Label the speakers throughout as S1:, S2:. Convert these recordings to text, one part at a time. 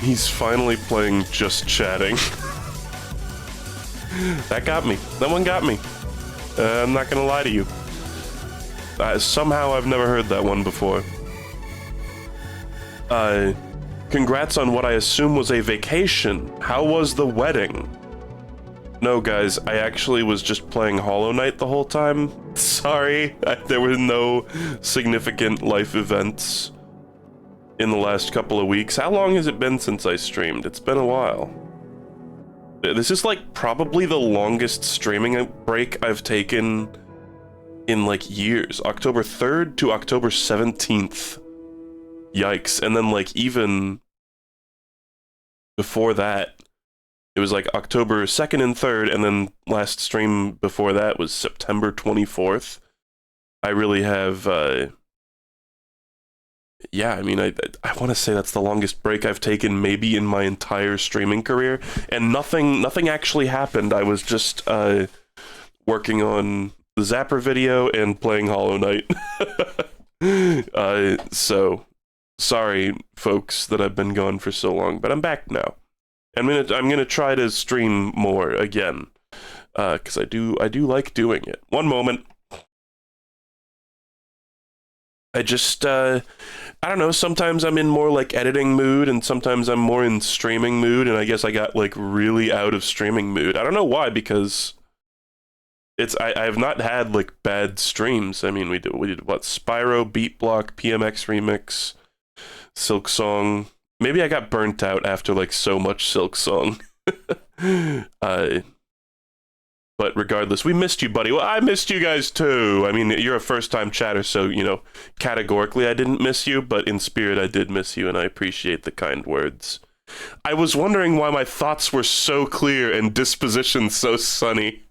S1: He's finally playing just chatting. That got me. That one got me. I'm not gonna lie to you. Somehow I've never heard that one before. Congrats on what I assume was a vacation. How was the wedding? No, guys, I actually was just playing Hollow Knight the whole time. Sorry, there were no significant life events in the last couple of weeks. How long has it been since I streamed? It's been a while. This is like probably the longest streaming break I've taken in like years. October 3rd to October 17th. Yikes. And then like even before that, it was like October 2nd and 3rd, and then last stream before that was September 24th. I really have, yeah, I mean, I want to say that's the longest break I've taken maybe in my entire streaming career, and nothing actually happened. I was just working on the Zapper video and playing Hollow Knight. So sorry, folks, that I've been gone for so long, but I'm back now. I'm gonna try to stream more again, because I do like doing it. One moment. I just I don't know, sometimes I'm in more like editing mood and sometimes I'm more in streaming mood, and I guess I got like really out of streaming mood. I don't know why, because I have not had like bad streams. I mean, we did what, Spyro, Beat Block, PMX Remix, Silksong. Maybe I got burnt out after like so much Silksong. But regardless, we missed you, buddy. Well, I missed you guys too. I mean, you're a first-time chatter, so, you know, categorically I didn't miss you, but in spirit I did miss you, and I appreciate the kind words. I was wondering why my thoughts were so clear and disposition so sunny.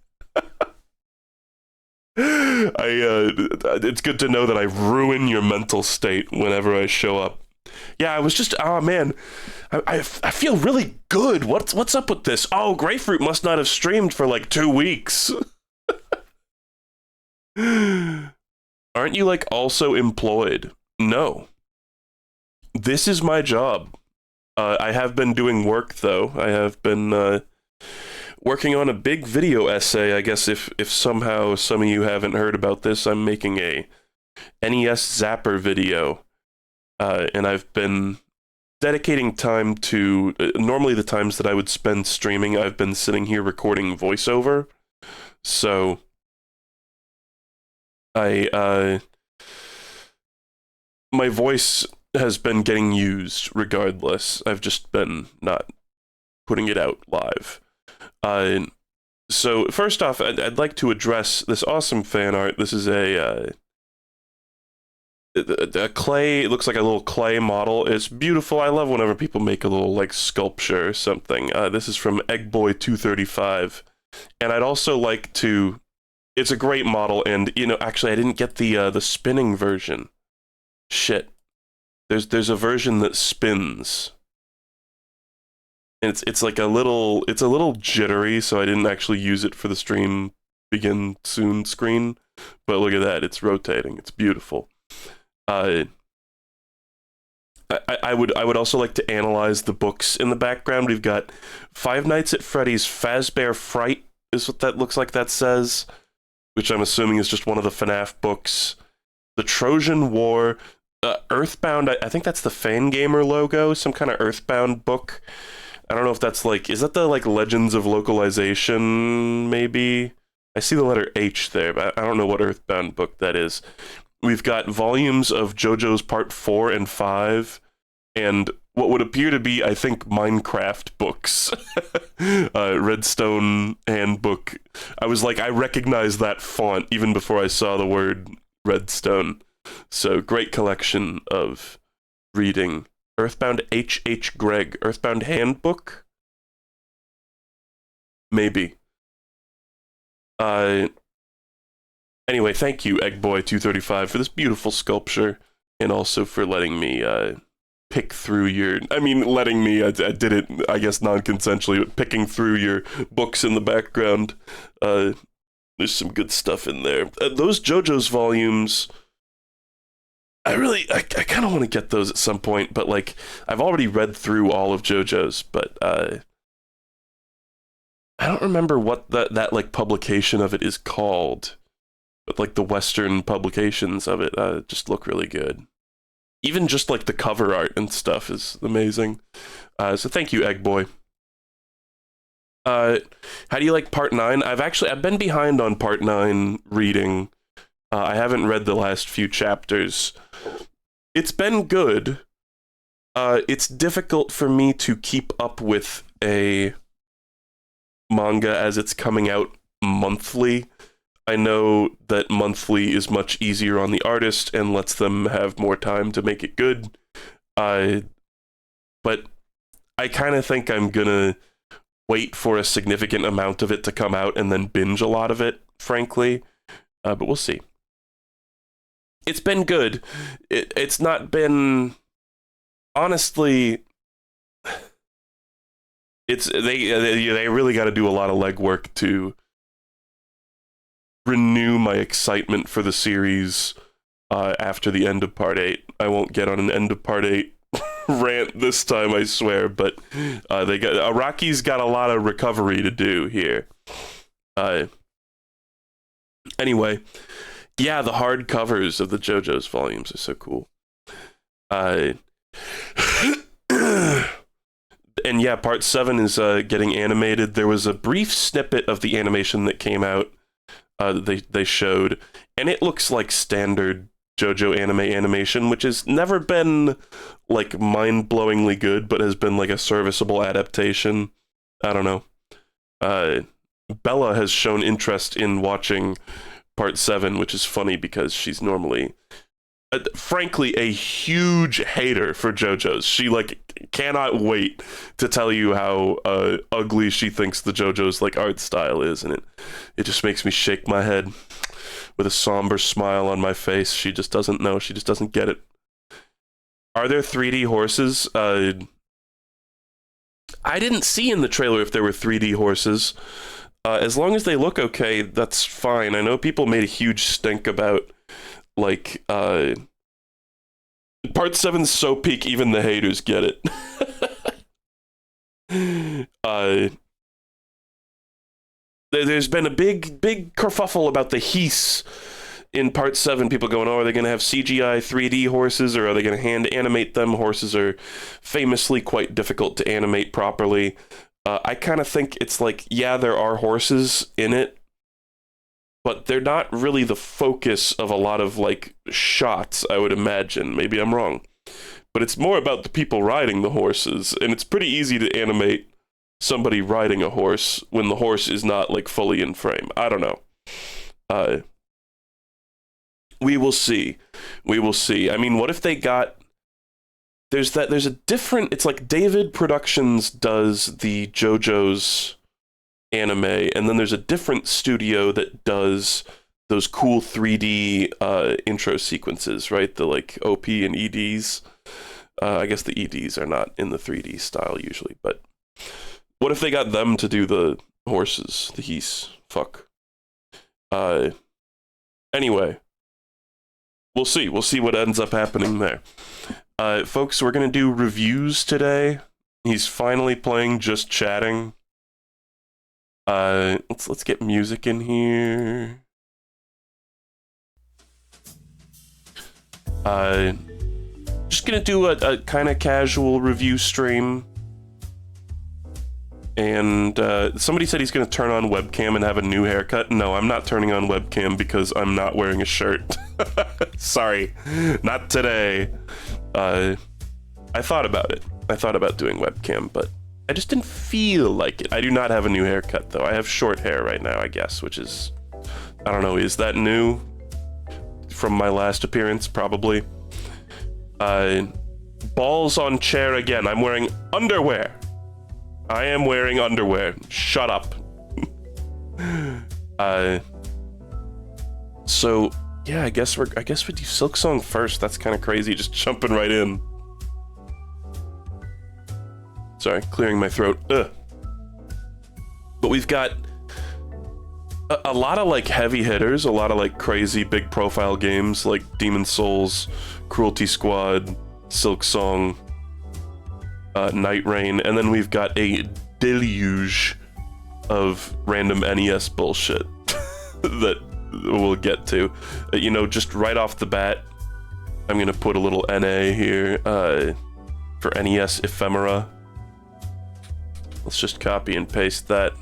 S1: It's good to know that I ruin your mental state whenever I show up. Yeah, I was just, oh man, I feel really good. What's up with this? Oh, Grapefruit must not have streamed for like 2 weeks. Aren't you like also employed? No. This is my job. I have been doing work though. I have been working on a big video essay. I guess if somehow some of you haven't heard about this, I'm making a NES Zapper video. And I've been dedicating time to, normally the times that I would spend streaming, I've been sitting here recording voiceover. So, my voice has been getting used regardless. I've just been not putting it out live. So, first off, I'd like to address this awesome fan art. This is a clay, it looks like a little clay model. It's beautiful. I love whenever people make a little like sculpture or something. This is from Eggboy235, and I'd also like to, it's a great model, and you know, actually I didn't get the spinning version. Shit. There's a version that spins. And it's like a little jittery, so I didn't actually use it for the stream begin soon screen. But look at that, it's rotating. It's beautiful. I would also like to analyze the books in the background. We've got Five Nights at Freddy's Fazbear Fright is what that looks like that says, which I'm assuming is just one of the FNAF books. The Trojan War, Earthbound, I think that's the Fangamer logo, some kind of Earthbound book. I don't know if that's like, is that the like Legends of Localization, maybe? I see the letter H there, but I don't know what Earthbound book that is. We've got volumes of JoJo's Part 4 and 5, and what would appear to be, I think, Minecraft books. Redstone Handbook. I was like, I recognize that font even before I saw the word Redstone. So, great collection of reading. Earthbound H.H. Gregg. Earthbound Handbook? Maybe. Anyway, thank you, Eggboy235, for this beautiful sculpture, and also for letting me pick through your... I mean, letting me, I did it, I guess, non-consensually, but picking through your books in the background. There's some good stuff in there. Those JoJo's volumes, I kind of want to get those at some point, but like I've already read through all of JoJo's, but I don't remember what that like publication of it is called, but like the Western publications of it just look really good. Even just like the cover art and stuff is amazing. So thank you, Egg Boy. How do you like part 9? I've been behind on part 9 reading. I haven't read the last few chapters. It's been good. It's difficult for me to keep up with a manga as it's coming out monthly. I know that monthly is much easier on the artist and lets them have more time to make it good. But I kind of think I'm gonna wait for a significant amount of it to come out and then binge a lot of it, frankly. But we'll see. It's been good. It's not been... Honestly... They really got to do a lot of legwork to renew my excitement for the series after the end of part 8. I won't get on an end of part 8 rant this time, I swear, but Araki's got a lot of recovery to do here. Anyway, yeah, the hard covers of the JoJo's volumes are so cool. And yeah, part 7 is getting animated. There was a brief snippet of the animation that came out they showed, and it looks like standard JoJo anime animation, which has never been like mind-blowingly good, but has been like a serviceable adaptation. I don't know. Bella has shown interest in watching part 7, which is funny because she's normally frankly a huge hater for JoJo's. She like cannot wait to tell you how ugly she thinks the JoJo's like art style is, and it just makes me shake my head with a somber smile on my face. She just doesn't know. She just doesn't get it. Are there 3D horses? I didn't see in the trailer if there were 3D horses. As long as they look okay, that's fine. I know people made a huge stink about like part 7's so peak, even the haters get it. There's been a big kerfuffle about the Heese in part 7. People going, oh, are they going to have CGI 3D horses, or are they going to hand animate them? Horses are famously quite difficult to animate properly. I kind of think it's like, yeah, there are horses in it, but they're not really the focus of a lot of like shots, I would imagine. Maybe I'm wrong. But it's more about the people riding the horses, and it's pretty easy to animate somebody riding a horse when the horse is not like fully in frame. I don't know. We will see. We will see. I mean, what if they got... There's a different... It's like David Productions does the JoJo's anime, and then there's a different studio that does those cool 3D intro sequences, right? The like OP and EDs. I guess the EDs are not in the 3D style usually, but what if they got them to do the horses, the Heese? Fuck. Anyway, we'll see. We'll see what ends up happening there. Folks, we're gonna do reviews today. He's finally playing Just Chatting. Let's get music in here. Just gonna do a kind of casual review stream. And somebody said he's gonna turn on webcam and have a new haircut. No, I'm not turning on webcam because I'm not wearing a shirt. Sorry, not today. I thought about it. I thought about doing webcam, but I just didn't feel like it. I do not have a new haircut, though. I have short hair right now, I guess, which is... I don't know, is that new? From my last appearance, probably. Balls on chair again. I'm wearing underwear. I am wearing underwear. Shut up. So, yeah, I guess we do Silksong first. That's kind of crazy, just jumping right in. Sorry, clearing my throat. Ugh. But we've got a lot of like heavy hitters, a lot of like crazy big profile games like Demon Souls, Cruelty Squad, Silksong, Nightreign, and then we've got a deluge of random NES bullshit that we'll get to. You know, just right off the bat, I'm gonna put a little NA here for NES ephemera. Let's just copy and paste that.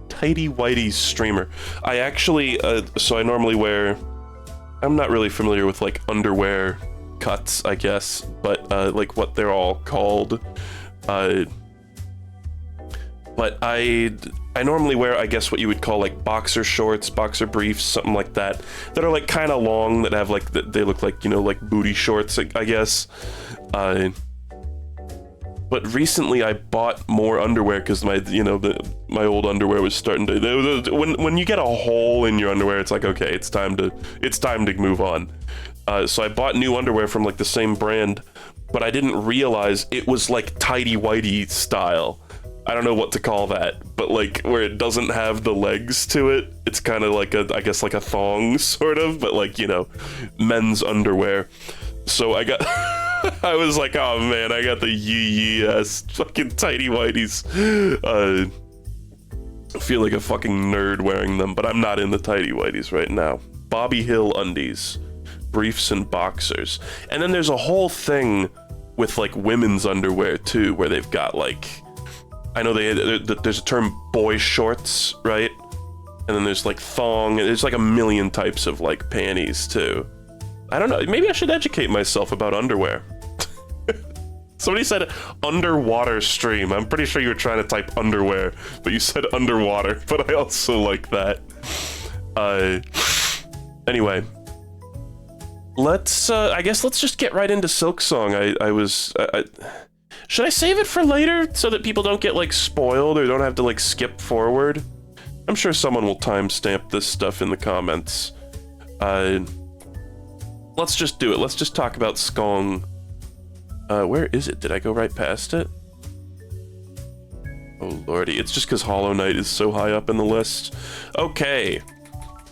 S1: Tidy Whitey's streamer. I actually, so I normally wear, I'm not really familiar with like underwear cuts, I guess, but like what they're all called. But I normally wear, I guess, what you would call like boxer shorts, boxer briefs, something like that are like kind of long, that have like, they look like, you know, like booty shorts, I guess. But recently I bought more underwear because my, you know, my old underwear was starting to, when you get a hole in your underwear, it's like, okay, it's time to move on. So I bought new underwear from like the same brand, but I didn't realize it was like tidy whitey style. I don't know what to call that, but like where it doesn't have the legs to it. It's kind of like I guess like a thong sort of, but like, you know, men's underwear. So I got, I was like, oh man, I got the yee ass fucking tidy whities. I feel like a fucking nerd wearing them, but I'm not in the tidy whities right now. Bobby Hill undies, briefs and boxers. And then there's a whole thing with like women's underwear too, where they've got like, I know there's a term boy shorts, right? And then there's like thong, and there's like a million types of like panties too. I don't know, maybe I should educate myself about underwear. Somebody said underwater stream. I'm pretty sure you were trying to type underwear, but you said underwater, but I also like that. Anyway. I guess let's just get right into Silksong. Should I save it for later so that people don't get like spoiled or don't have to like skip forward? I'm sure someone will timestamp this stuff in the comments. Let's just do it. Let's just talk about Skong. Where is it? Did I go right past it? Oh lordy, it's just because Hollow Knight is so high up in the list. Okay.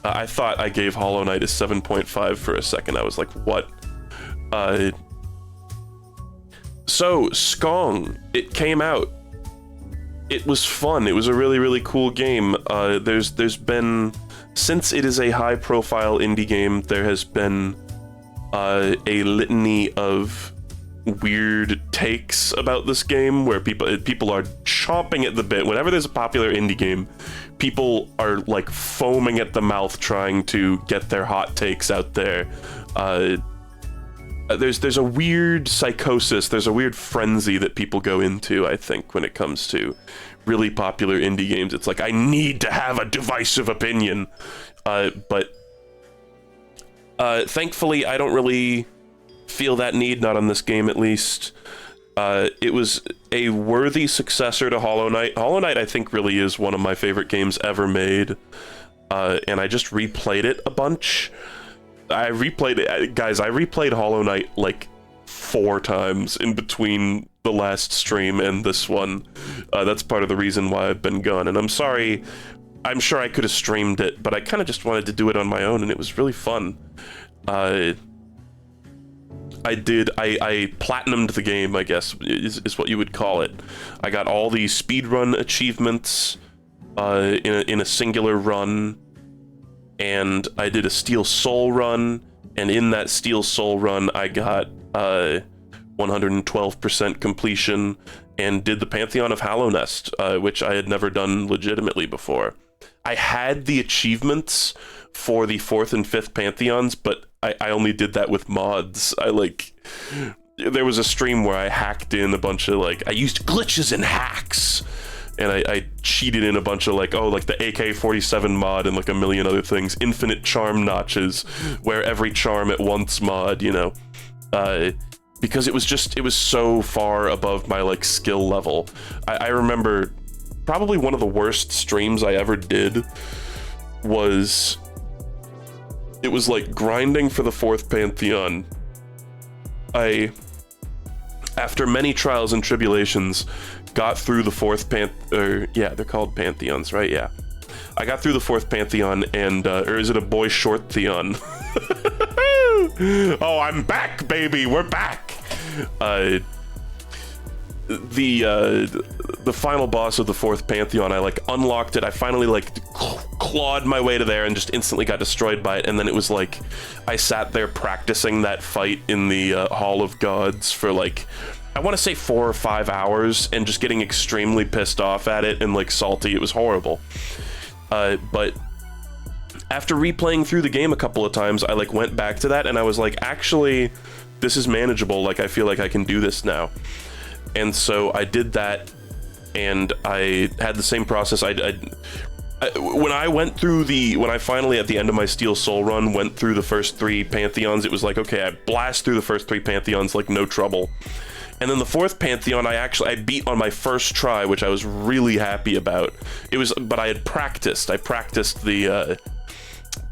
S1: I thought I gave Hollow Knight a 7.5 for a second. I was like, what? So, Skong, it came out. It was fun. It was a really, really cool game. There's been, since it is a high-profile indie game, there has been a litany of weird takes about this game where people are chomping at the bit. Whenever there's a popular indie game, people are like foaming at the mouth trying to get their hot takes out there. There's a weird psychosis, there's a weird frenzy that people go into, I think, when it comes to really popular indie games. It's like, I need to have a divisive opinion. But thankfully, I don't really feel that need, not on this game at least. It was a worthy successor to Hollow Knight. Hollow Knight, I think, really is one of my favorite games ever made. And I just replayed it a bunch. I replayed Hollow Knight like 4 times in between the last stream and this one. That's part of the reason why I've been gone. And I'm sorry, I'm sure I could have streamed it, but I kind of just wanted to do it on my own, and it was really fun. I platinumed the game, I guess, is what you would call it. I got all the speedrun achievements in a singular run, and I did a Steel Soul run, and in that Steel Soul run, I got 112% completion, and did the Pantheon of Hallownest, which I had never done legitimately before. I had the achievements for the 4th and 5th Pantheons, but I only did that with mods. There was a stream where I hacked in a bunch of, like, I used glitches and hacks, and I cheated in a bunch of, like, the AK-47 mod and, like, a million other things. Infinite charm notches, where every charm at once mod, you know. Because it was so far above my, like, skill level. I remember probably one of the worst streams I ever did was... It was like grinding for the 4th Pantheon. After many trials and tribulations, got through the 4th they're called Pantheons, right? Yeah. I got through the 4th Pantheon, and or is it a boy short Theon? Oh, I'm back, baby, we're back. The final boss of the 4th Pantheon, I like unlocked it. I finally like clawed my way to there and just instantly got destroyed by it. And then it was like I sat there practicing that fight in the Hall of Gods for like, I want to say 4 or 5 hours, and just getting extremely pissed off at it and like salty. It was horrible. But after replaying through the game a couple of times, I like went back to that and I was like, actually, this is manageable. Like, I feel like I can do this now. And so I did that, and I had the same process. When I finally at the end of my Steel Soul run went through the first 3 Pantheons, it was like, okay, I blast through the first 3 Pantheons like no trouble. And then the 4th Pantheon, I beat on my first try, which I was really happy about. But I had practiced. I practiced the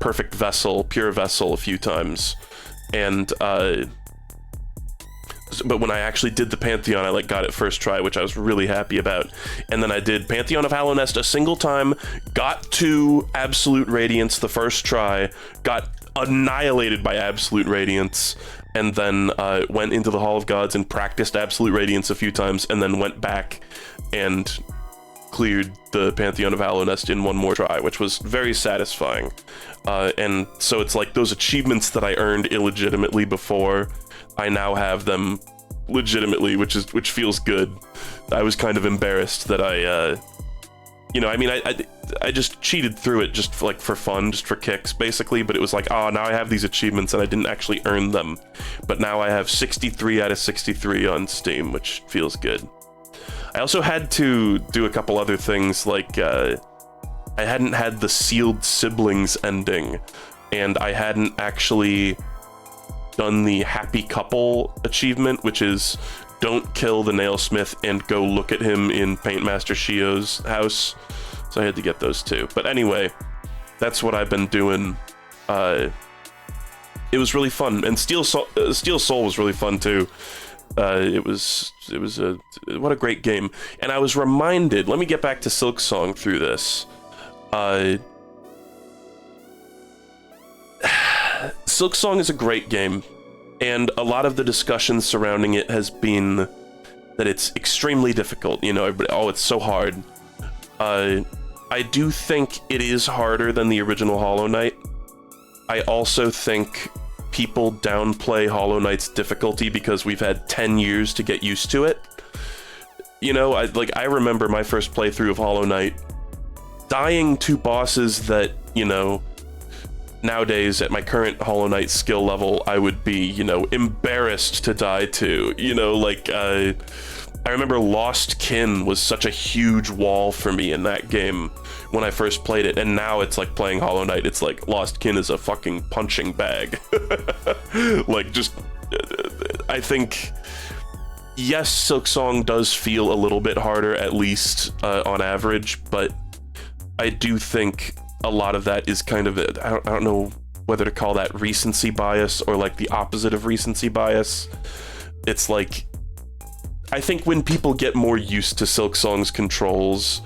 S1: Perfect Vessel, Pure Vessel a few times, and but when I actually did the Pantheon, I like got it first try, which I was really happy about. And then I did Pantheon of Hallownest a single time, got to Absolute Radiance the first try, got annihilated by Absolute Radiance, and then went into the Hall of Gods and practiced Absolute Radiance a few times, and then went back and cleared the Pantheon of Hallownest in one more try, which was very satisfying. And so it's like those achievements that I earned illegitimately before, I now have them legitimately, which feels good. I was kind of embarrassed that I just cheated through it just for fun, just for kicks, basically, but it was like, oh, now I have these achievements and I didn't actually earn them. But now I have 63 out of 63 on Steam, which feels good. I also had to do a couple other things, like, I hadn't had the Sealed Siblings ending, and I hadn't actually done the Happy Couple achievement, which is don't kill the nailsmith and go look at him in Paintmaster Shio's house. So I had to get those two. But anyway, that's what I've been doing. It was really fun, and Steel Soul was really fun too. It was what a great game. And I was reminded, let me get back to Silksong through this. Silksong is a great game, and a lot of the discussion surrounding it has been that it's extremely difficult. You know, everybody, oh, it's so hard. I do think it is harder than the original Hollow Knight. I also think people downplay Hollow Knight's difficulty because we've had 10 years to get used to it. You know, I remember my first playthrough of Hollow Knight, dying to bosses that, you know, nowadays at my current Hollow Knight skill level, I would be, you know, embarrassed to die to. You know, like, I remember Lost Kin was such a huge wall for me in that game when I first played it, and now it's like playing Hollow Knight, it's like Lost Kin is a fucking punching bag. Like, just, I think, yes, Silksong does feel a little bit harder, at least on average, but I do think a lot of that is kind of, I don't know whether to call that recency bias or like the opposite of recency bias. It's like, I think when people get more used to Silksong's controls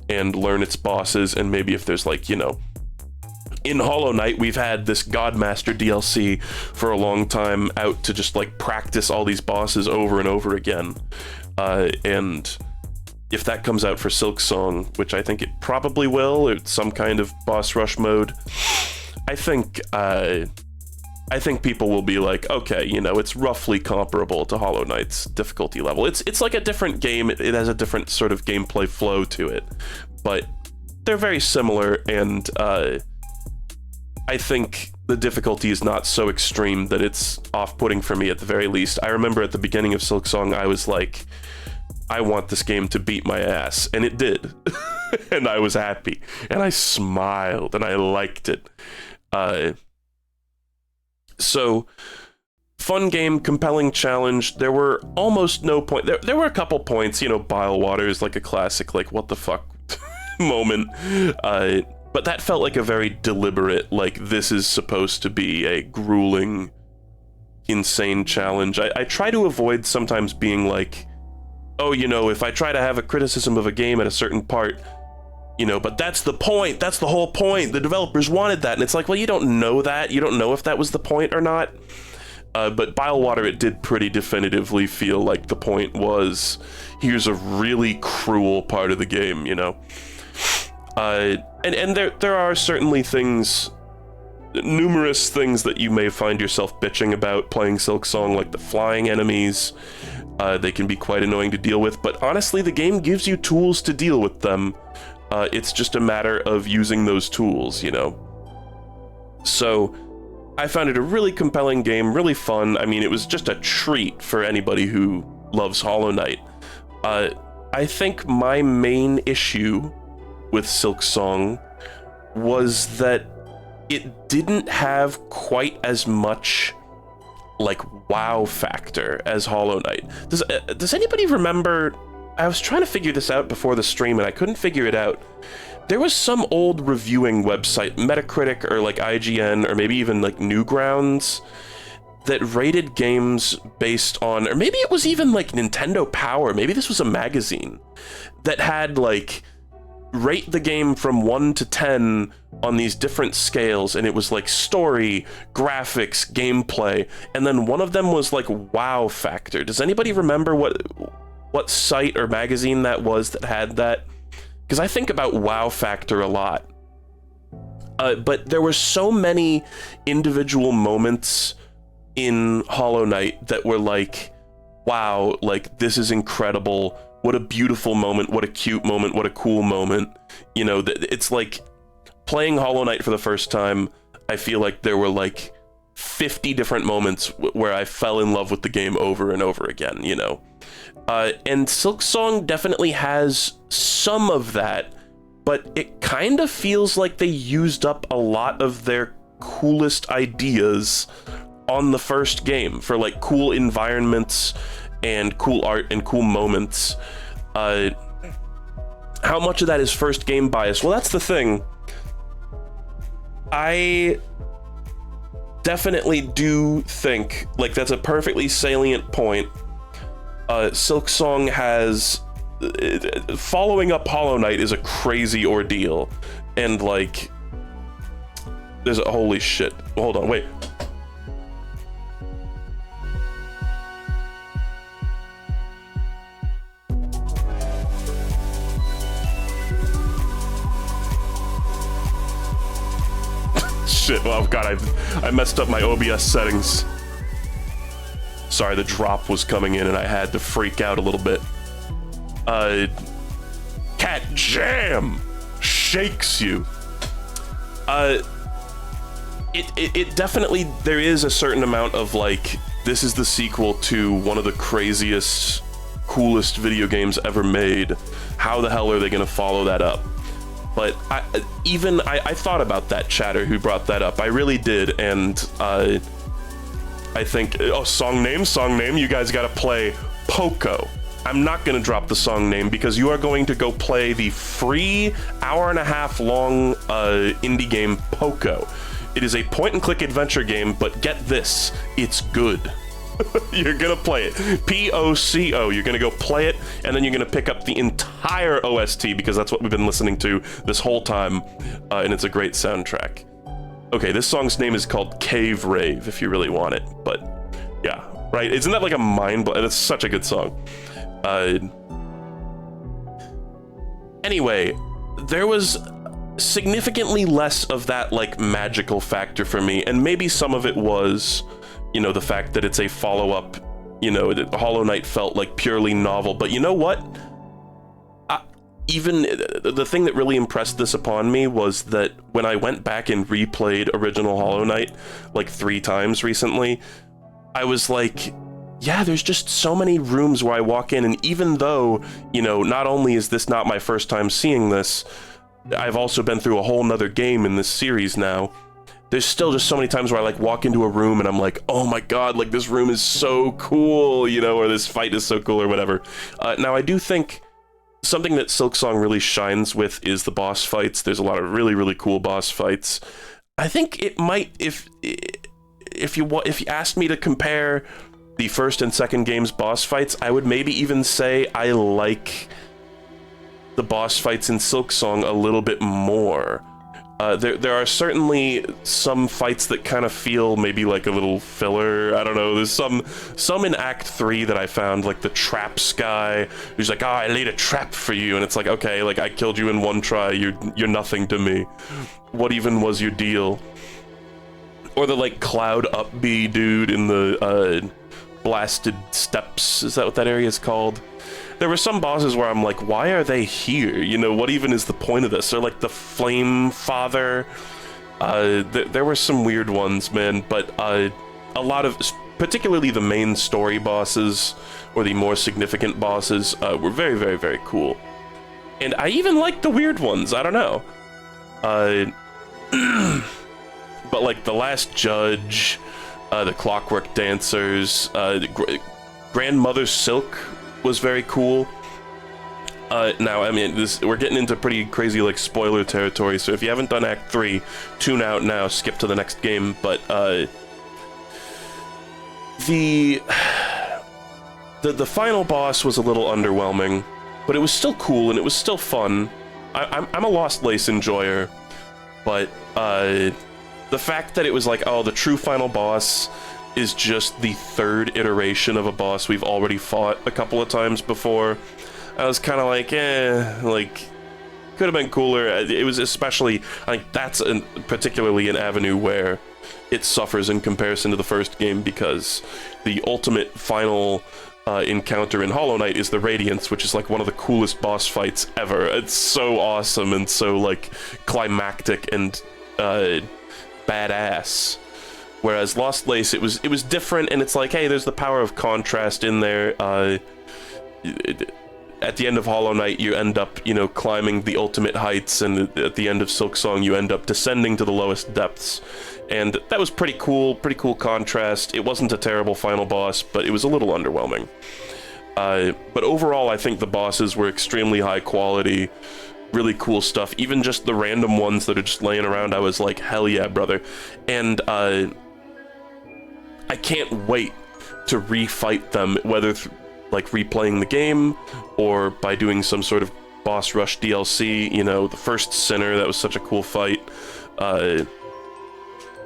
S1: and learn its bosses, and maybe if there's like, you know, in Hollow Knight, we've had this Godmaster DLC for a long time out to just like practice all these bosses over and over again. And if that comes out for Silksong, which I think it probably will, it's some kind of boss rush mode, I think people will be like, okay, you know, it's roughly comparable to Hollow Knight's difficulty level. It's like a different game. It has a different sort of gameplay flow to it, but they're very similar, and I think the difficulty is not so extreme that it's off-putting for me at the very least. I remember at the beginning of Silksong, I was like, I want this game to beat my ass, and it did. And I was happy, and I smiled, and I liked it. So, fun game, compelling challenge. There were almost no point. There were a couple points, you know, Bile Water is like a classic, like, what the fuck moment. But that felt like a very deliberate, like, this is supposed to be a grueling, insane challenge. I try to avoid sometimes being like, oh, you know, if I try to have a criticism of a game at a certain part, but that's the point. That's the whole point. The developers wanted that. And it's like, well, you don't know that. You don't know if that was the point or not. But Bilewater, it did pretty definitively feel like the point was, here's a really cruel part of the game, And there are certainly numerous things that you may find yourself bitching about playing Silksong, like the flying enemies. They can be quite annoying to deal with, but honestly, the game gives you tools to deal with them. It's just a matter of using those tools, So, I found it a really compelling game, really fun. I mean, it was just a treat for anybody who loves Hollow Knight. I think my main issue with Silksong was that it didn't have quite as much wow factor as Hollow Knight. Does anybody remember? I was trying to figure this out before the stream and I couldn't figure it out. There was some old reviewing website, Metacritic or IGN or maybe even Newgrounds, that rated games based on, or maybe it was even Nintendo Power, maybe this was a magazine that had rate the game from 1 to 10 on these different scales, and it was story, graphics, gameplay, and then one of them was wow factor. Does anybody remember what site or magazine that was that had that? Because I think about wow factor a lot. But there were so many individual moments in Hollow Knight that were wow, this is incredible. What a beautiful moment, what a cute moment, what a cool moment. It's playing Hollow Knight for the first time, I feel like there were 50 different moments where I fell in love with the game over and over again, And Silksong definitely has some of that, but it kind of feels like they used up a lot of their coolest ideas on the first game for cool environments and cool art and cool moments. How much of that is first game bias? Well, that's the thing. I definitely do think that's a perfectly salient point. Silksong has following up Hollow Knight is a crazy ordeal, and there's a holy shit. Hold on, wait. Shit, oh god, I messed up my OBS settings. Sorry, the drop was coming in and I had to freak out a little bit. Cat Jam shakes you. It definitely, there is a certain amount of this is the sequel to one of the craziest, coolest video games ever made. How the hell are they gonna follow that up? But I thought about that, chatter who brought that up. I really did, and I think, song name, you guys gotta play Poco. I'm not gonna drop the song name because you are going to go play the free hour-and-a-half long indie game Poco. It is a point-and-click adventure game, but get this, it's good. You're gonna play it. P-O-C-O. You're gonna go play it, and then you're gonna pick up the entire OST because that's what we've been listening to this whole time, and it's a great soundtrack. Okay, this song's name is called Cave Rave, if you really want it, but yeah, right? Isn't that a mind-blowing? It's such a good song. Anyway, there was significantly less of that magical factor for me, and maybe some of it was the fact that it's a follow-up, Hollow Knight felt purely novel, but you know what? Even the thing that really impressed this upon me was that when I went back and replayed original Hollow Knight 3 times recently, I was yeah, there's just so many rooms where I walk in, and even though, not only is this not my first time seeing this, I've also been through a whole nother game in this series now. There's still just so many times where I walk into a room and I'm oh my god, this room is so cool, or this fight is so cool or whatever. Now I do think something that Silksong really shines with is the boss fights. There's a lot of really, really cool boss fights. I think it might, if you asked me to compare the first and second game's boss fights, I would maybe even say I like the boss fights in Silksong a little bit more. There are certainly some fights that kind of feel maybe like a little filler. I don't know. There's some in Act 3 that I found, like the traps guy, who's like, "Oh, I laid a trap for you," and it's like, okay, like I killed you in one try. You're nothing to me. What even was your deal? Or the like Cloud Up B dude in the Blasted Steps. Is that what that area is called? There were some bosses where I'm like, why are they here? You know, what even is the point of this? Or like the Flame Father. There were some weird ones, man, but a lot of, particularly the main story bosses, or the more significant bosses, were very, very, very cool. And I even liked the weird ones, I don't know. But like the Last Judge, the Clockwork Dancers, Grandmother Silk was very cool. Now, I mean, we're getting into pretty crazy, like, spoiler territory, so if you haven't done Act 3, tune out now, skip to the next game, but, the final boss was a little underwhelming, but it was still cool, and it was still fun. I'm a Lost Lace enjoyer, but, the fact that it was like, oh, the true final boss is just the third iteration of a boss we've already fought a couple of times before. I was kind of like, like, could have been cooler. It was especially, I think that's particularly an avenue where it suffers in comparison to the first game, because the ultimate final encounter in Hollow Knight is the Radiance, which is like one of the coolest boss fights ever. It's so awesome and so like climactic and badass. Whereas Lost Lace, it was different, and it's like, hey, there's the power of contrast in there. At the end of Hollow Knight, you end up, you know, climbing the ultimate heights, and at the end of Silksong, you end up descending to the lowest depths. And that was pretty cool contrast. It wasn't a terrible final boss, but it was a little underwhelming. But overall, I think the bosses were extremely high quality, really cool stuff. Even just the random ones that are just laying around, I was like, hell yeah, brother. And I can't wait to refight them, whether like replaying the game or by doing some sort of boss rush DLC. You know, the first Sinner, that was such a cool fight.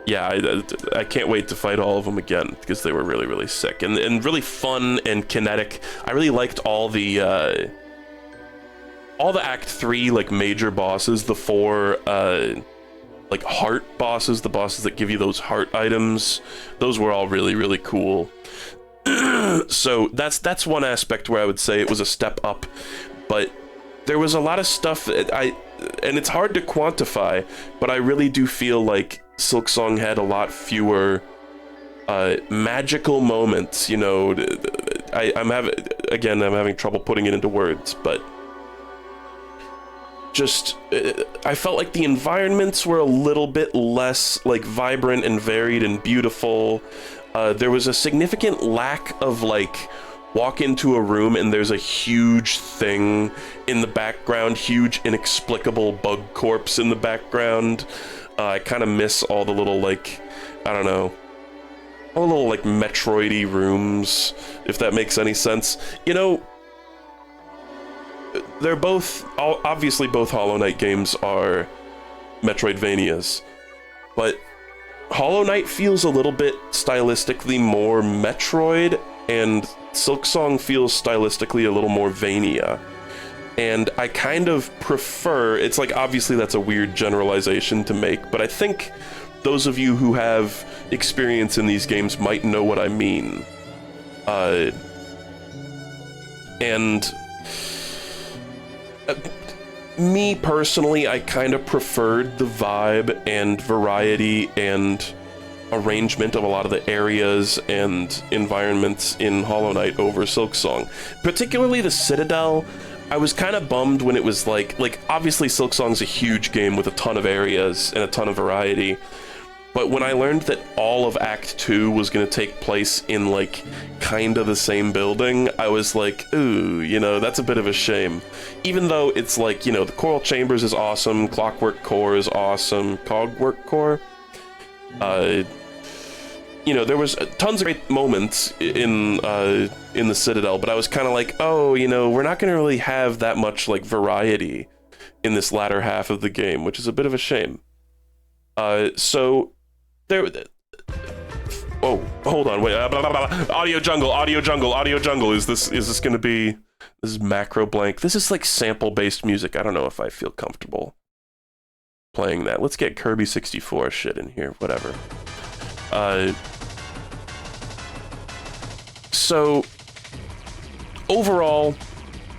S1: Yeah, I can't wait to fight all of them again, because they were really, really sick and really fun and kinetic. I really liked all the Act 3 like major bosses, the 4 like heart bosses, the bosses that give you those heart items. Those were all really, really cool. So that's one aspect where I would say it was a step up, but there was a lot of stuff that and it's hard to quantify, but I really do feel like Silksong had a lot fewer magical moments, you know. I'm having trouble putting it into words, but just I felt like the environments were a little bit less like vibrant and varied and beautiful. There was a significant lack of like, walk into a room and there's a huge thing in the background, huge inexplicable bug corpse in the background. I kind of miss all the little like, I don't know, all the little like Metroid-y rooms, if that makes any sense. You know, they're both, obviously both Hollow Knight games are Metroidvanias, but Hollow Knight feels a little bit stylistically more Metroid, and Silksong feels stylistically a little more Vania. And I kind of prefer, it's like, obviously that's a weird generalization to make, but I think those of you who have experience in these games might know what I mean. Me personally, I kind of preferred the vibe and variety and arrangement of a lot of the areas and environments in Hollow Knight over Silksong. Particularly the Citadel. I was kind of bummed when it was like obviously Silksong's a huge game with a ton of areas and a ton of variety, but when I learned that all of Act 2 was going to take place in like kind of the same building, I was like, ooh, you know, that's a bit of a shame. Even though it's like, you know, the Coral Chambers is awesome, Clockwork Core is awesome, Cogwork Core? you know, there was tons of great moments in the Citadel, but I was kind of like, oh, you know, we're not going to really have that much like variety in this latter half of the game, which is a bit of a shame. So there. Oh, hold on, wait. Audio jungle, audio jungle, audio jungle. Is this going to be? This is macro blank. This is like sample-based music. I don't know if I feel comfortable playing that. Let's get Kirby 64 shit in here. Whatever. So overall,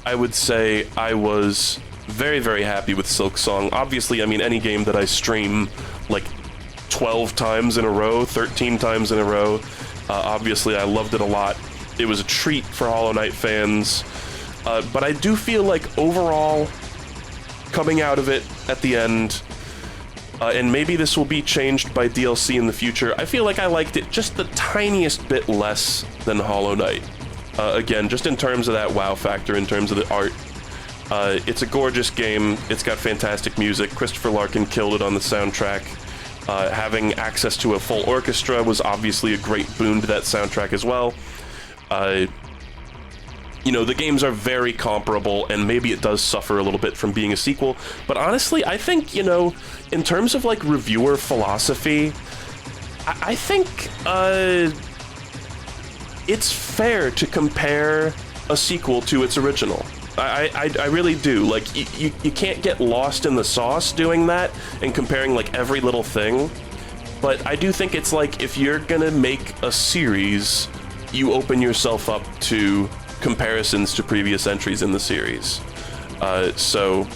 S1: I would say I was very, very happy with Silksong. Obviously, I mean, any game that I stream like 12 times in a row, 13 times in a row, obviously I loved it a lot. It was a treat for Hollow Knight fans, but I do feel like overall, coming out of it at the end, and maybe this will be changed by DLC in the future, I feel like I liked it just the tiniest bit less than Hollow Knight. Again, just in terms of that wow factor, in terms of the art. It's a gorgeous game, it's got fantastic music, Christopher Larkin killed it on the soundtrack. Having access to a full orchestra was obviously a great boon to that soundtrack as well. You know, the games are very comparable, and maybe it does suffer a little bit from being a sequel, but honestly, I think, you know, in terms of, like, reviewer philosophy, I think, it's fair to compare a sequel to its original. I really do. Like, you can't get lost in the sauce doing that and comparing, like, every little thing, but I do think it's like, if you're gonna make a series, you open yourself up to comparisons to previous entries in the series. So,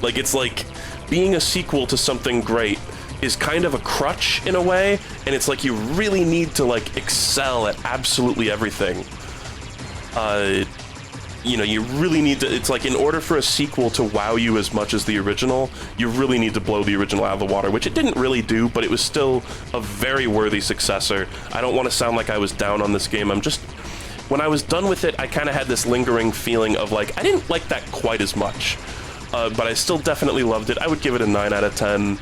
S1: like, it's like being a sequel to something great is kind of a crutch in a way, and it's like you really need to, like, excel at absolutely everything. You know, you really need to, it's like, in order for a sequel to wow you as much as the original, you really need to blow the original out of the water, which it didn't really do, but it was still a very worthy successor. I don't want to sound like I was down on this game. I'm just, when I was done with it, I kind of had this lingering feeling of, like, I didn't like that quite as much, but I still definitely loved it. I would give it a 9 out of 10.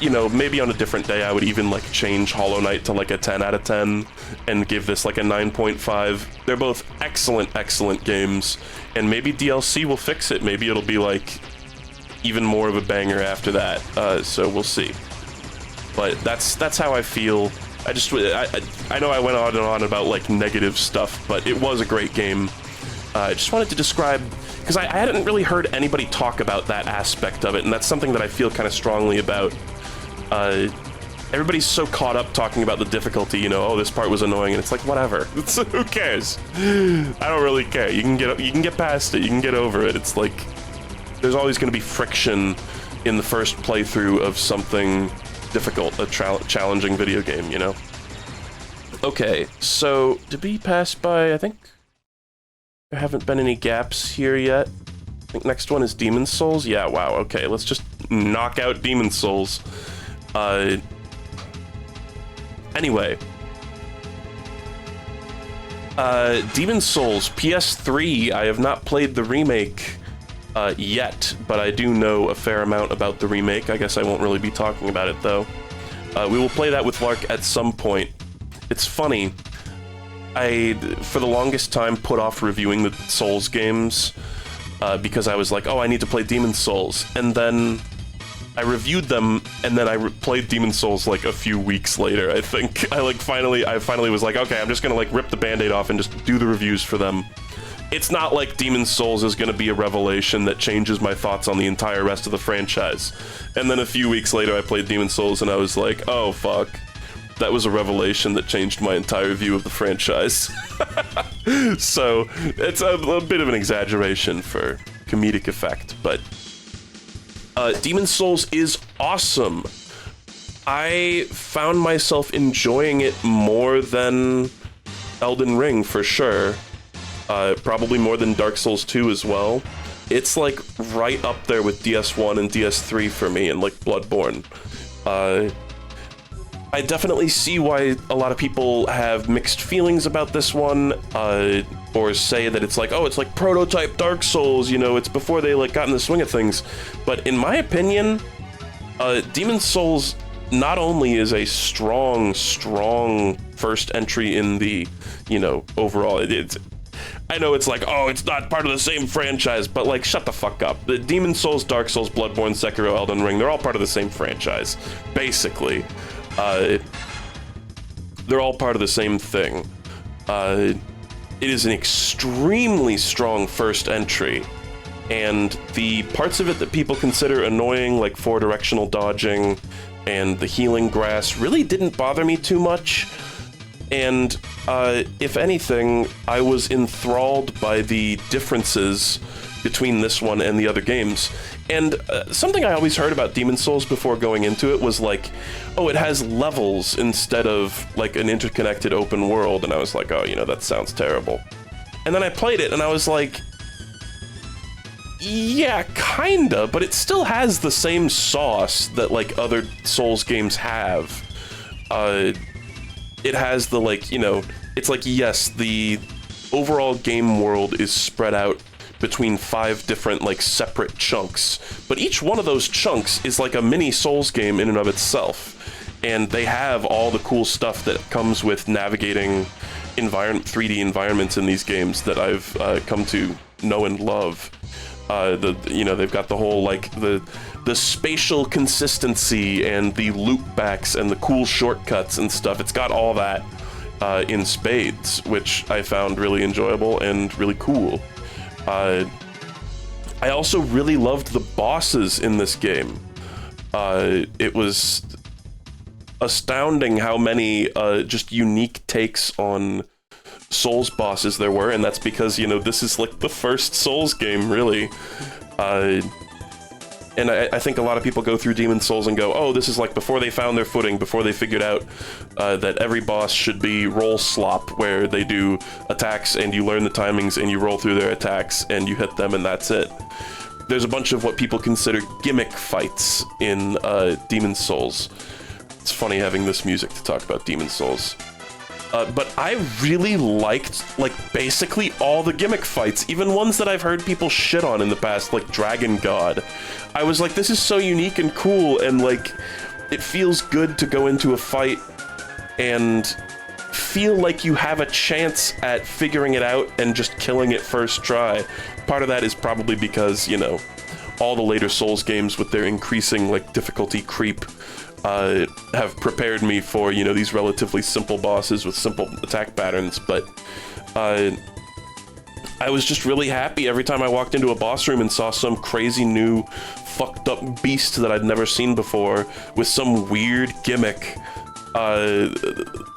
S1: You know, maybe on a different day I would even, like, change Hollow Knight to, like, a 10 out of 10 and give this, like, a 9.5. They're both excellent, excellent games, and maybe DLC will fix it. Maybe it'll be, like, even more of a banger after that, so we'll see. But that's how I feel. I know I went on and on about, like, negative stuff, but it was a great game. I just wanted to describe, because I hadn't really heard anybody talk about that aspect of it, and that's something that I feel kind of strongly about. Everybody's so caught up talking about the difficulty, you know, oh, this part was annoying, and it's like, whatever. Who cares? I don't really care. You can get past it, you can get over it. It's like, there's always going to be friction in the first playthrough of something difficult, a challenging video game, you know? Okay, so, to be passed by, I think there haven't been any gaps here yet. I think next one is Demon's Souls. Yeah, wow, okay, let's just knock out Demon's Souls. Anyway. Demon's Souls, PS3, I have not played the remake yet, but I do know a fair amount about the remake. I guess I won't really be talking about it, though. We will play that with Lark at some point. It's funny. I, for the longest time, put off reviewing the Souls games because I was like, oh, I need to play Demon's Souls. And then I reviewed them, and then I played Demon's Souls like a few weeks later, I think. I finally was like, okay, I'm just gonna like rip the band-aid off and just do the reviews for them. It's not like Demon's Souls is gonna be a revelation that changes my thoughts on the entire rest of the franchise. And then a few weeks later, I played Demon's Souls, and I was like, oh, fuck. That was a revelation that changed my entire view of the franchise. So, it's a bit of an exaggeration for comedic effect, but Demon's Souls is awesome. I found myself enjoying it more than Elden Ring, for sure. Probably more than Dark Souls 2 as well. It's, like, right up there with DS1 and DS3 for me, and, like, Bloodborne. I definitely see why a lot of people have mixed feelings about this one, or say that it's like, oh, it's like prototype Dark Souls, you know, it's before they, like, got in the swing of things. But in my opinion, Demon's Souls not only is a strong first entry in the, you know, overall, I know it's like, oh, it's not part of the same franchise, but like, shut the fuck up. The Demon Souls, Dark Souls, Bloodborne, Sekiro, Elden Ring, they're all part of the same franchise, basically. They're all part of the same thing. It is an extremely strong first entry, and the parts of it that people consider annoying, like four-directional dodging and the healing grass, really didn't bother me too much. And if anything, I was enthralled by the differences between this one and the other games. And something I always heard about Demon Souls before going into it was like, oh, it has levels instead of like an interconnected open world. And I was like, oh, you know, that sounds terrible. And then I played it and I was like, yeah, kinda, but it still has the same sauce that like other Souls games have. It has the, like, you know, it's like, yes, the overall game world is spread out between 5 different, like, separate chunks, but each one of those chunks is like a mini Souls game in and of itself, and they have all the cool stuff that comes with navigating 3D environments in these games that I've come to know and love. You know, they've got the whole, like, the spatial consistency and the loopbacks and the cool shortcuts and stuff. It's got all that in spades, which I found really enjoyable and really cool. I also really loved the bosses in this game. It was astounding how many just unique takes on Souls bosses there were, and that's because, you know, this is like the first Souls game, really. And I think a lot of people go through Demon Souls and go, oh, this is like before they found their footing, before they figured out that every boss should be roll slop, where they do attacks and you learn the timings and you roll through their attacks and you hit them and that's it. There's a bunch of what people consider gimmick fights in Demon Souls. It's funny having this music to talk about Demon Souls. But I really liked, like, basically all the gimmick fights, even ones that I've heard people shit on in the past, like Dragon God. I was like, this is so unique and cool, and, like, it feels good to go into a fight and feel like you have a chance at figuring it out and just killing it first try. Part of that is probably because, you know, all the later Souls games with their increasing, like, difficulty creep have prepared me for, you know, these relatively simple bosses with simple attack patterns, but I was just really happy every time I walked into a boss room and saw some crazy new fucked up beast that I'd never seen before with some weird gimmick,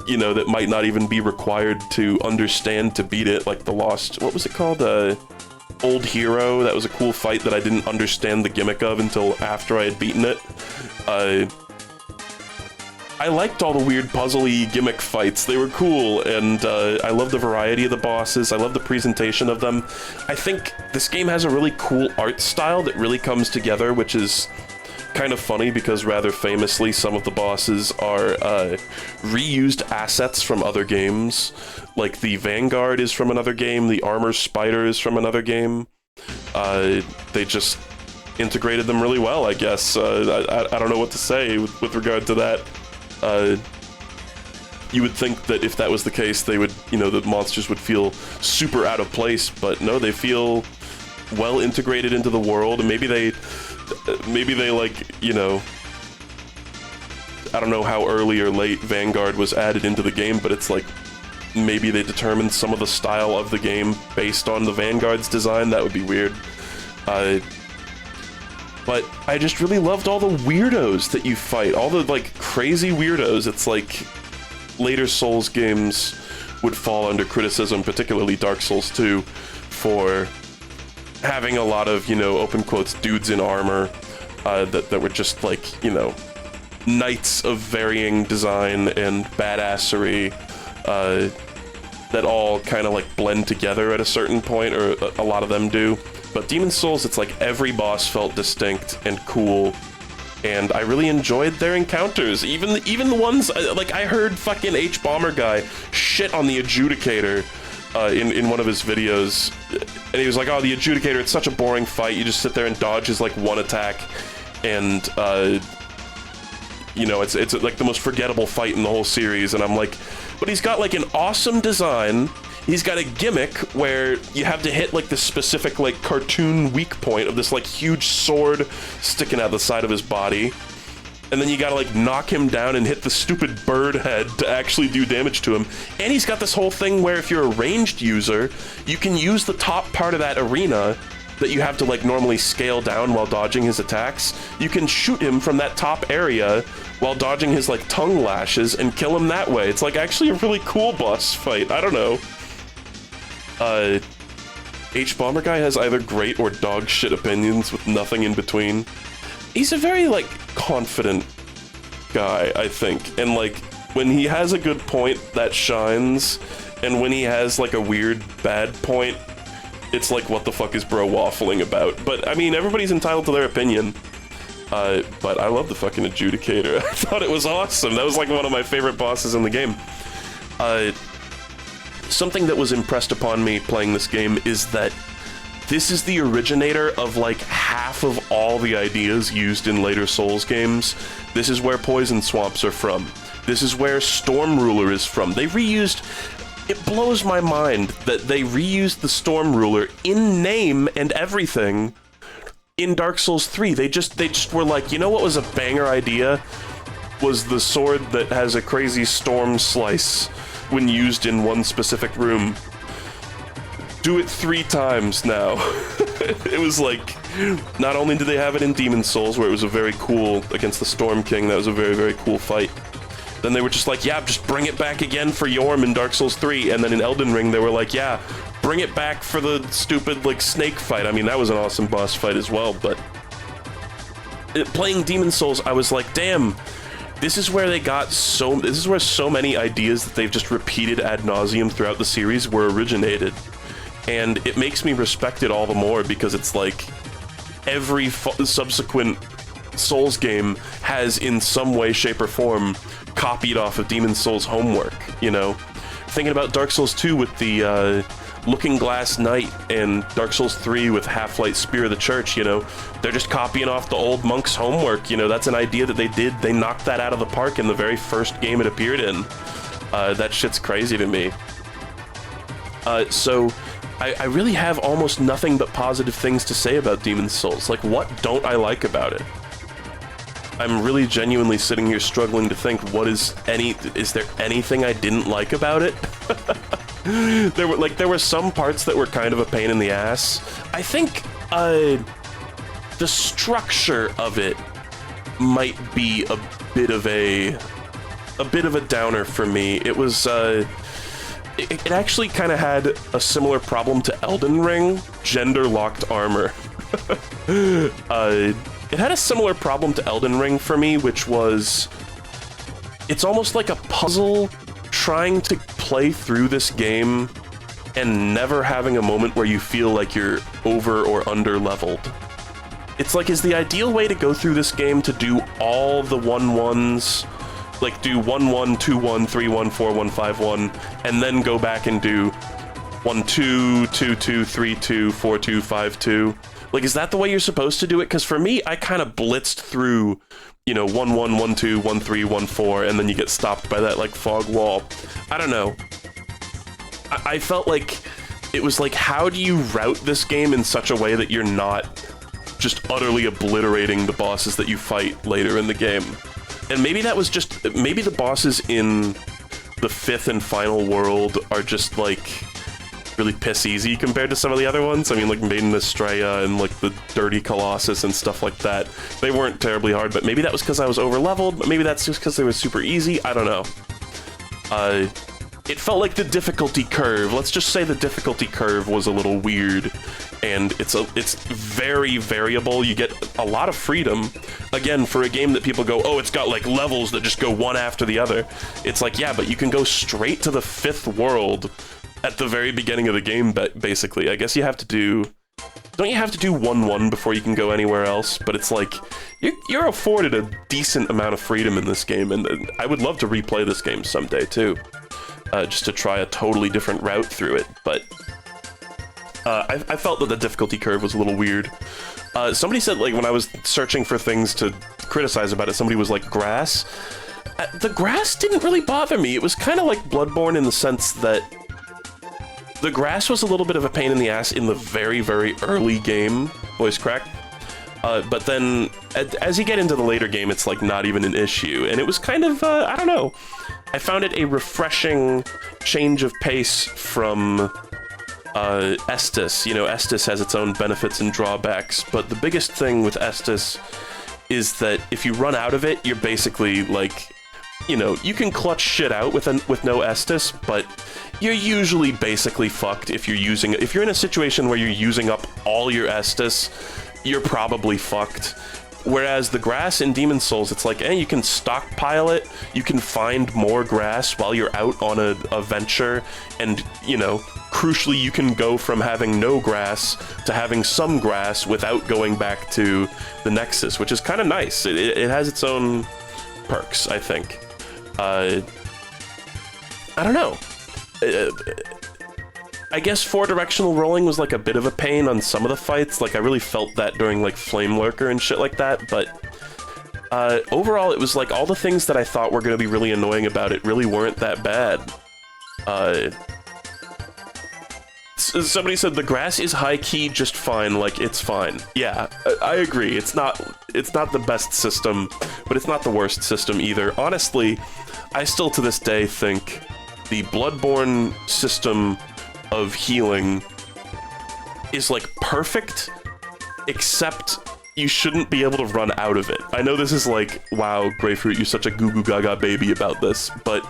S1: you know, that might not even be required to understand to beat it, like the Lost, what was it called? Old Hero. That was a cool fight that I didn't understand the gimmick of until after I had beaten it. I liked all the weird puzzly gimmick fights. They were cool, and I love the variety of the bosses. I love the presentation of them. I think this game has a really cool art style that really comes together, which is kind of funny because rather famously some of the bosses are reused assets from other games. Like the Vanguard is from another game, the Armor Spider is from another game. They just integrated them really well, I guess. I don't know what to say with regard to that. You would think that if that was the case, they would, you know, the monsters would feel super out of place, but no, they feel well integrated into the world, and maybe they like, you know, I don't know how early or late Vanguard was added into the game, but it's like, maybe they determined some of the style of the game based on the Vanguard's design. That would be weird. But I just really loved all the weirdos that you fight, all the, like, crazy weirdos. It's like later Souls games would fall under criticism, particularly Dark Souls 2, for having a lot of, you know, open quotes, dudes in armor, that were just, like, you know, knights of varying design and badassery, that all kind of, like, blend together at a certain point, or a lot of them do. But Demon Souls, it's like every boss felt distinct and cool, and I really enjoyed their encounters. Even the ones, like, I heard fucking H-Bomber guy shit on the Adjudicator in one of his videos, and he was like, oh, the Adjudicator, it's such a boring fight, you just sit there and dodge his, like, one attack, and you know, it's like the most forgettable fight in the whole series, and I'm like, but he's got like an awesome design. He's got a gimmick where you have to hit like this specific like cartoon weak point of this like huge sword sticking out the side of his body. And then you gotta like knock him down and hit the stupid bird head to actually do damage to him. And he's got this whole thing where if you're a ranged user, you can use the top part of that arena that you have to like normally scale down while dodging his attacks. You can shoot him from that top area while dodging his like tongue lashes and kill him that way. It's like actually a really cool boss fight. I don't know. H-Bomber Guy has either great or dog shit opinions with nothing in between. He's a very, like, confident guy, I think. And, like, when he has a good point, that shines. And when he has, like, a weird bad point, it's like, what the fuck is bro waffling about? But, I mean, everybody's entitled to their opinion. But I love the fucking Adjudicator. I thought it was awesome. That was, like, one of my favorite bosses in the game. Something that was impressed upon me playing this game is that this is the originator of like half of all the ideas used in later Souls games. This is where Poison Swamps are from. This is where Storm Ruler is from. They reused... It blows my mind that they reused the Storm Ruler in name and everything in Dark Souls 3. They just were like, you know what was a banger idea? Was the sword that has a crazy storm slice when used in one specific room. Do it 3 times now. It was like, not only did they have it in Demon Souls, where it was a very cool, against the Storm King, that was a very, very cool fight. Then they were just like, yeah, just bring it back again for Yorm in Dark Souls 3, and then in Elden Ring, they were like, yeah, bring it back for the stupid, like, snake fight. I mean, that was an awesome boss fight as well, but... Playing Demon Souls, I was like, damn, this is where they got this is where so many ideas that they've just repeated ad nauseum throughout the series were originated. And it makes me respect it all the more because it's like every subsequent Souls game has in some way, shape, or form copied off of Demon Souls' homework, you know? Thinking about Dark Souls 2 with the Looking Glass Knight and Dark Souls 3 with Half-Light Spear of the Church, you know? They're just copying off the old monk's homework, you know? That's an idea that they did. They knocked that out of the park in the very first game it appeared in. That shit's crazy to me. So I really have almost nothing but positive things to say about Demon's Souls. Like, what don't I like about it? I'm really genuinely sitting here struggling to think is there anything I didn't like about it? There were some parts that were kind of a pain in the ass. I think the structure of it might be a bit of a downer for me. It was it actually kind of had a similar problem to Elden Ring, gender-locked armor. It had a similar problem to Elden Ring for me, which was... It's almost like a puzzle trying to play through this game and never having a moment where you feel like you're over or under leveled. It's like, is the ideal way to go through this game to do all the 1-1s, like do 1-1, 2-1, 3-1, 4-1, 5-1, and then go back and do 1-2, 2-2, 3-2, 4-2, 5-2. Like, is that the way you're supposed to do it? Because for me, I kind of blitzed through, you know, 1-1, 1-2, 1-3, 1-4, and then you get stopped by that, like, fog wall. I don't know. I felt like it was like, how do you route this game in such a way that you're not just utterly obliterating the bosses that you fight later in the game? And maybe that was just... Maybe the bosses in the 5th and final world are just, like, really piss easy compared to some of the other ones. I mean, like Maiden Estrella and like the Dirty Colossus and stuff like that. They weren't terribly hard, but maybe that was because I was over-leveled, but maybe that's just because they were super easy. I don't know. It felt like the difficulty curve. Let's just say the difficulty curve was a little weird, and it's very variable. You get a lot of freedom. Again, for a game that people go, oh, it's got like levels that just go one after the other. It's like, yeah, but you can go straight to the 5th world at the very beginning of the game, basically. I guess you have to do... Don't you have to do 1-1 before you can go anywhere else? But it's like, you're afforded a decent amount of freedom in this game, and I would love to replay this game someday, too. Just to try a totally different route through it, but... I felt that the difficulty curve was a little weird. Somebody said, like, when I was searching for things to criticize about it. Somebody was like, grass? The grass didn't really bother me. It was kind of like Bloodborne in the sense that the grass was a little bit of a pain in the ass in the very, very early game. Voice crack. But then, as you get into the later game, it's like not even an issue. And it was kind of, I don't know. I found it a refreshing change of pace from Estus. You know, Estus has its own benefits and drawbacks, but the biggest thing with Estus is that if you run out of it, you're basically like, you know, you can clutch shit out with no Estus, but you're usually basically fucked if you're in a situation where you're using up all your Estus, you're probably fucked. Whereas the grass in Demon's Souls, it's like, you can stockpile it, you can find more grass while you're out on a venture, and, you know, crucially, you can go from having no grass to having some grass without going back to the Nexus, which is kind of nice. It has its own perks, I think. I don't know. I guess 4-directional rolling was like a bit of a pain on some of the fights. Like, I really felt that during like Flame Lurker and shit like that, but overall it was like all the things that I thought were going to be really annoying about it really weren't that bad. Somebody said the grass is high-key just fine, like, it's fine. Yeah, I agree. It's not the best system, but it's not the worst system either. Honestly, I still to this day think the Bloodborne system of healing is like perfect, except you shouldn't be able to run out of it. I know this is like, wow, Greyfruit, you're such a goo goo gaga baby about this, but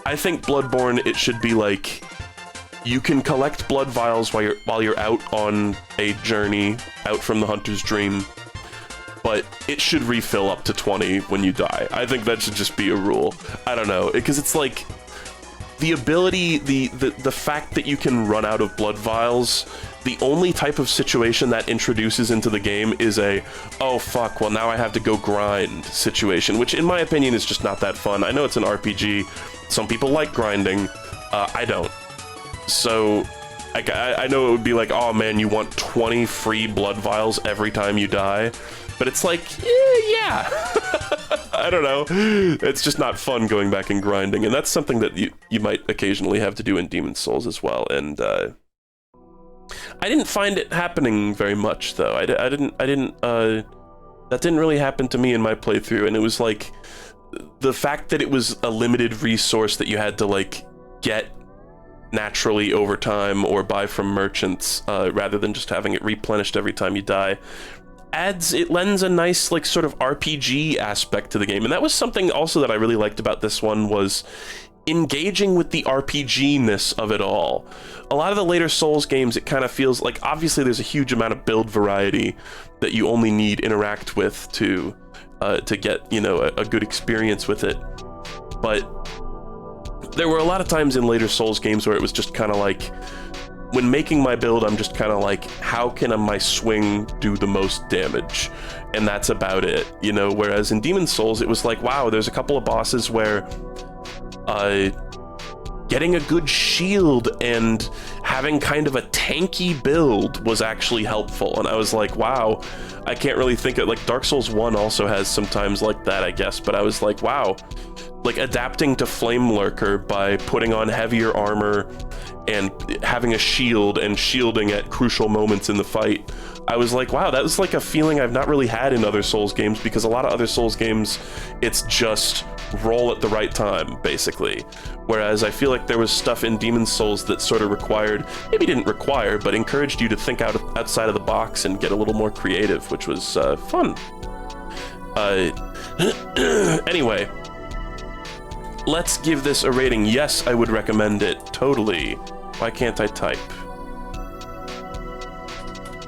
S1: I think Bloodborne, it should be like, you can collect blood vials while you're out on a journey out from the Hunter's Dream, but it should refill up to 20 when you die. I think that should just be a rule. I don't know, because it's like the ability, the fact that you can run out of blood vials, the only type of situation that introduces into the game is a, oh fuck, well now I have to go grind situation, which in my opinion is just not that fun. I know it's an RPG. Some people like grinding. I don't. So, I know it would be like, oh man, you want 20 free blood vials every time you die, but it's like, yeah. I don't know. It's just not fun going back and grinding, and that's something that you might occasionally have to do in Demon's Souls as well, and I didn't find it happening very much, though. That didn't really happen to me in my playthrough, and it was like, the fact that it was a limited resource that you had to, like, get naturally over time or buy from merchants rather than just having it replenished every time you die, it lends a nice like sort of RPG aspect to the game. And that was something also that I really liked about this one, was engaging with the RPG-ness of it all. A lot of the later Souls games, it kind of feels like, obviously there's a huge amount of build variety that you only need interact with to get, you know, a good experience with it, but there were a lot of times in later Souls games where it was just kind of like, when making my build, I'm just kind of like, how can my swing do the most damage? And that's about it, you know? Whereas in Demon's Souls, it was like, wow, there's a couple of bosses where getting a good shield and having kind of a tanky build was actually helpful. And I was like, wow, I can't really think of, like, Dark Souls 1 also has some times like that, I guess, but I was like, wow, like adapting to Flame Lurker by putting on heavier armor and having a shield and shielding at crucial moments in the fight. I was like, wow, that was like a feeling I've not really had in other Souls games, because a lot of other Souls games, it's just roll at the right time, basically. Whereas I feel like there was stuff in Demon's Souls that sort of required, maybe didn't require, but encouraged you to think outside of the box and get a little more creative, which was fun. Anyway, let's give this a rating. Yes, I would recommend it, totally. Why can't I type?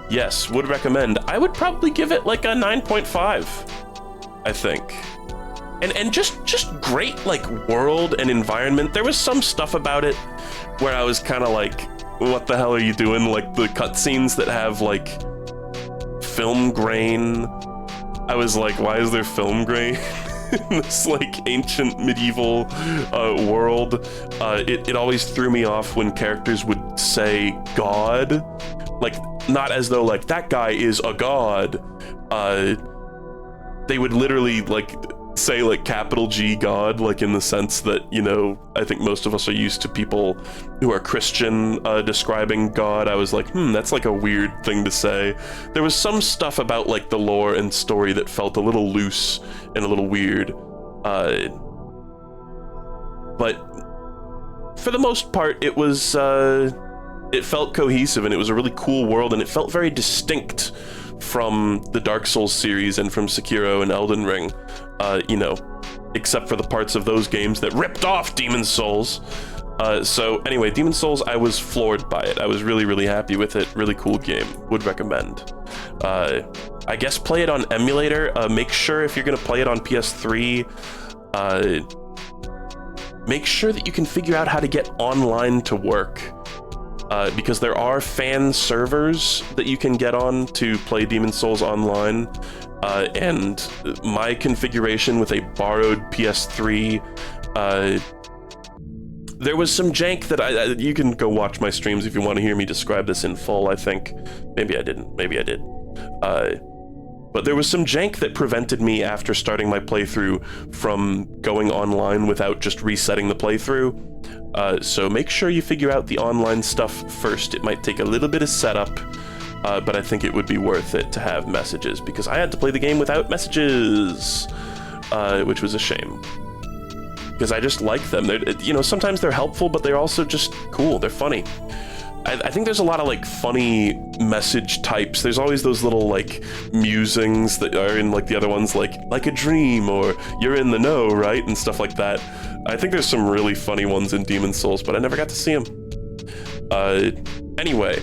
S1: Yes, would recommend. I would probably give it like a 9.5, I think. And just great, like, world and environment. There was some stuff about it where I was kind of like, what the hell are you doing? Like, the cutscenes that have, like, film grain. I was like, why is there film grain in this, like, ancient medieval world? It always threw me off when characters would say God. Like, not as though, like, that guy is a god. they would literally like say like capital G God, like in the sense that, you know, I think most of us are used to people who are Christian describing God. I was like, that's like a weird thing to say. There was some stuff about like the lore and story that felt a little loose and a little weird. But for the most part, it was, it felt cohesive, and it was a really cool world, and it felt very distinct from the Dark Souls series and from Sekiro and Elden Ring, you know, except for the parts of those games that ripped off Demon's Souls. So anyway, Demon's Souls, I was floored by it. I was really, really happy with it. Really cool game. Would recommend. I guess play it on emulator. Make sure if you're going to play it on PS3, make sure that you can figure out how to get online to work. Because there are fan servers that you can get on to play Demon's Souls online, and my configuration with a borrowed PS3, there was some jank that you can go watch my streams if you want to hear me describe this in full, I think. Maybe I didn't, maybe I did. But there was some jank that prevented me after starting my playthrough from going online without just resetting the playthrough. So make sure you figure out the online stuff first. It might take a little bit of setup, but I think it would be worth it to have messages, because I had to play the game without messages, which was a shame. Because I just like them. They're, you know, sometimes they're helpful, but they're also just cool. They're funny. I think there's a lot of like funny message types. There's always those little like musings that are in like the other ones, like a dream, or you're in the know, right? And stuff like that. I think there's some really funny ones in Demon's Souls, but I never got to see them. Anyway.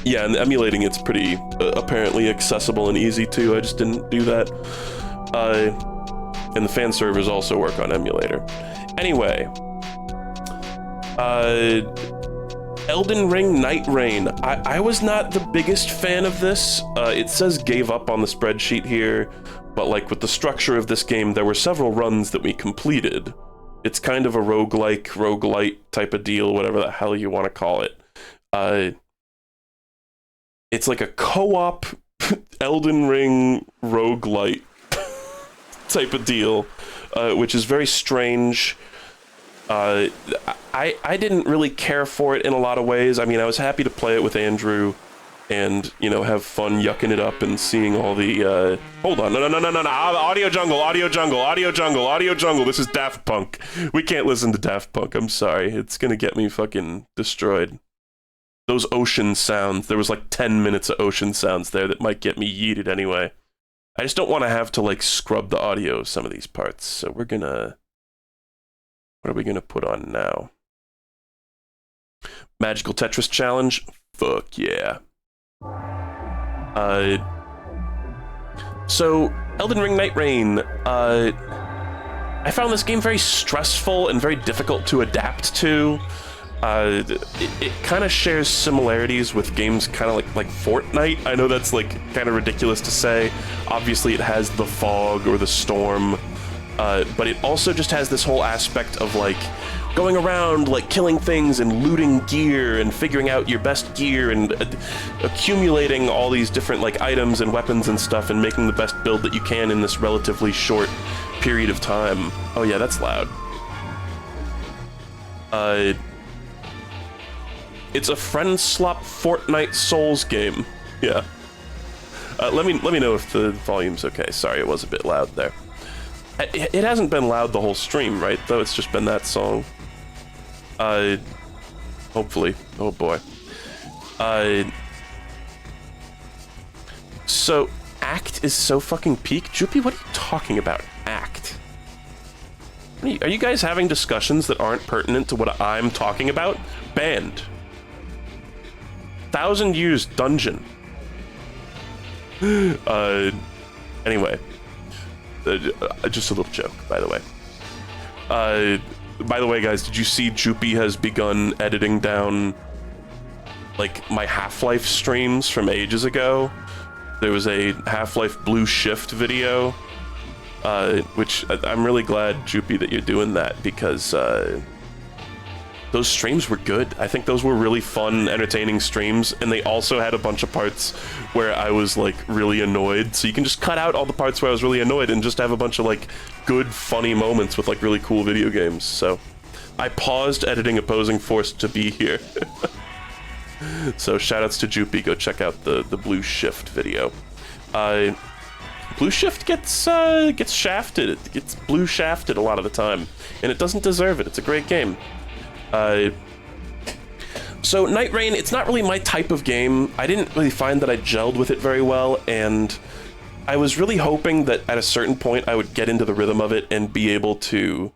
S1: Yeah, and emulating it's pretty apparently accessible and easy too. I just didn't do that. And the fan servers also work on emulator. Anyway. Elden Ring Nightreign. I was not the biggest fan of this. It says gave up on the spreadsheet here, but like with the structure of this game, there were several runs that we completed. It's kind of a roguelite type of deal, whatever the hell you want to call it. It's like a co-op Elden Ring roguelite type of deal, which is very strange. I didn't really care for it in a lot of ways. I mean, I was happy to play it with Andrew and, you know, have fun yucking it up and seeing all the, hold on, no, audio jungle, this is Daft Punk. We can't listen to Daft Punk, I'm sorry. It's gonna get me fucking destroyed. Those ocean sounds, there was like 10 minutes of ocean sounds there that might get me yeeted anyway. I just don't want to have to, like, scrub the audio of some of these parts, so we're gonna... What are we gonna put on now? Magical Tetris Challenge? Fuck yeah. So, Elden Ring Nightreign. I found this game very stressful and very difficult to adapt to. It kind of shares similarities with games kind of like Fortnite. I know that's like kind of ridiculous to say. Obviously it has the fog or the storm. But it also just has this whole aspect of like going around like killing things and looting gear and figuring out your best gear and accumulating all these different like items and weapons and stuff and making the best build that you can in this relatively short period of time. Oh yeah, that's loud. It's a friend slop Fortnite Souls game. Yeah. Let me know if the volume's okay. Sorry, it was a bit loud there. It hasn't been loud the whole stream, right? Though it's just been that song. Hopefully. Oh boy. So, Act is so fucking peak? Joopy, what are you talking about? Act? Are you guys having discussions that aren't pertinent to what I'm talking about? Banned. 1,000 Years Dungeon. Anyway. Just a little joke, by the way. By the way, guys, did you see Joopy has begun editing down, like, my Half-Life streams from ages ago? There was a Half-Life Blue Shift video, which I'm really glad, Joopy, that you're doing that, because those streams were good. I think those were really fun, entertaining streams, and they also had a bunch of parts where I was like really annoyed. So you can just cut out all the parts where I was really annoyed and just have a bunch of like good, funny moments with like really cool video games. So I paused editing Opposing Force to be here. So shoutouts to Joopy, go check out the Blue Shift video. Blue Shift gets shafted. It gets blue shafted a lot of the time, and it doesn't deserve it. It's a great game. So Nightreign, it's not really my type of game. I didn't really find that I gelled with it very well, and I was really hoping that at a certain point I would get into the rhythm of it and be able to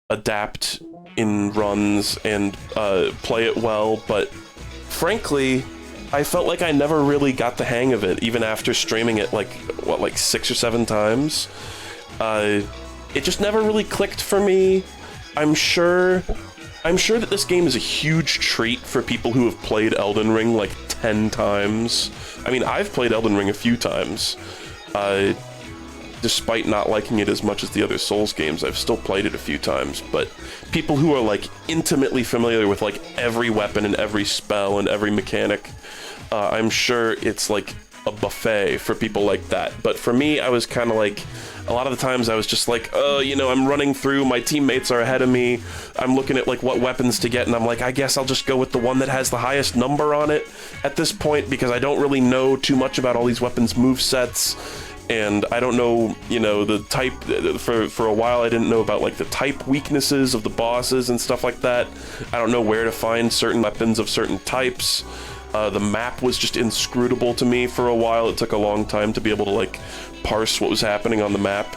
S1: adapt in runs and play it well, but frankly, I felt like I never really got the hang of it, even after streaming it like 6 or 7 times. It just never really clicked for me. I'm sure that this game is a huge treat for people who have played Elden Ring like 10 times. I mean, I've played Elden Ring a few times. Despite not liking it as much as the other Souls games, I've still played it a few times, but people who are like intimately familiar with like every weapon and every spell and every mechanic, I'm sure it's like a buffet for people like that. But for me, I was kind of like, a lot of the times I was just like, oh, you know, I'm running through, my teammates are ahead of me, I'm looking at like what weapons to get, and I'm like, I guess I'll just go with the one that has the highest number on it at this point, because I don't really know too much about all these weapons' movesets, and I don't know, you know, the type. For a while I didn't know about like the type weaknesses of the bosses and stuff like that. I don't know where to find certain weapons of certain types. The map was just inscrutable to me for a while. It took a long time to be able to like parse what was happening on the map.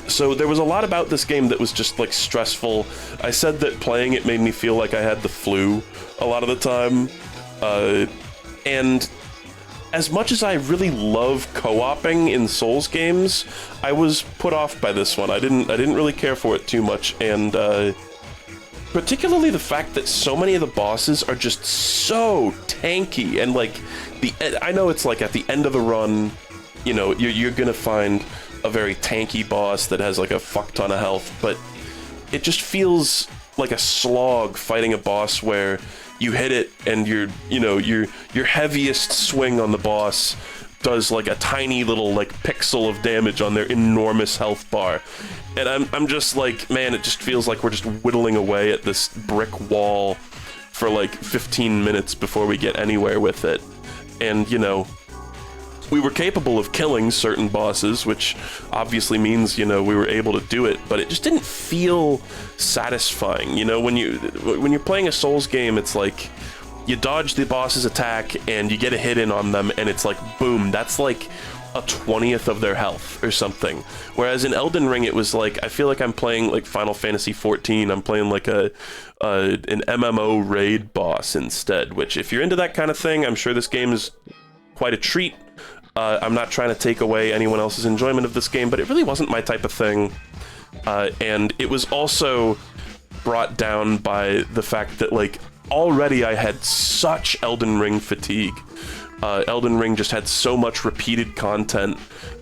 S1: So there was a lot about this game that was just like stressful. I said that playing it made me feel like I had the flu a lot of the time. And as much as I really love co-oping in Souls games, I was put off by this one. I didn't really care for it too much, and particularly the fact that so many of the bosses are just so tanky, and like I know it's like at the end of the run, you know, you're gonna find a very tanky boss that has like a fuck ton of health, but it just feels like a slog fighting a boss where you hit it and your heaviest swing on the boss does like a tiny little like pixel of damage on their enormous health bar. And I'm just like, man, it just feels like we're just whittling away at this brick wall for like 15 minutes before we get anywhere with it. And, you know, we were capable of killing certain bosses, which obviously means, you know, we were able to do it, but it just didn't feel satisfying. You know, when you're playing a Souls game, it's like you dodge the boss's attack and you get a hit in on them, and it's like, boom, that's like a 20th of their health or something. Whereas in Elden Ring, it was like, I feel like I'm playing like Final Fantasy XIV. I'm playing like an MMO raid boss instead, which if you're into that kind of thing, I'm sure this game is quite a treat. I'm not trying to take away anyone else's enjoyment of this game, but it really wasn't my type of thing. And it was also brought down by the fact that, like, already I had such Elden Ring fatigue. Elden Ring just had so much repeated content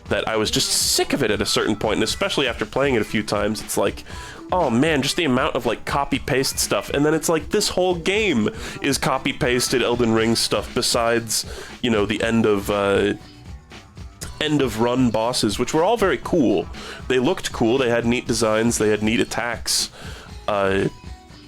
S1: that I was just sick of it at a certain point, and especially after playing it a few times, it's like, oh man, just the amount of like copy-paste stuff, and then it's like this whole game is copy-pasted Elden Ring stuff besides, you know, the end of run bosses, which were all very cool. They looked cool, they had neat designs, they had neat attacks,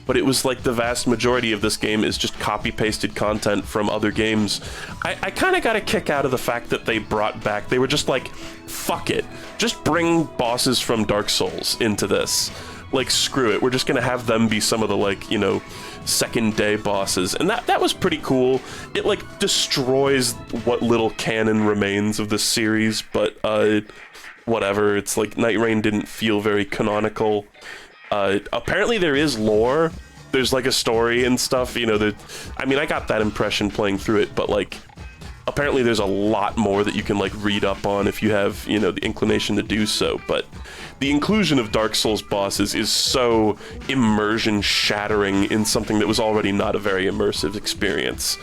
S1: but it was like the vast majority of this game is just copy-pasted content from other games. I kind of got a kick out of the fact that they were just like, fuck it, just bring bosses from Dark Souls into this. Like, screw it, we're just gonna have them be some of the, like, you know, second day bosses, and that was pretty cool. It like destroys what little canon remains of this series, but whatever. It's like Nightreign didn't feel very canonical. Apparently there is lore, there's like a story and stuff, you know, I mean, I got that impression playing through it, but like apparently there's a lot more that you can like read up on if you have, you know, the inclination to do so. But the inclusion of Dark Souls bosses is so immersion shattering in something that was already not a very immersive experience.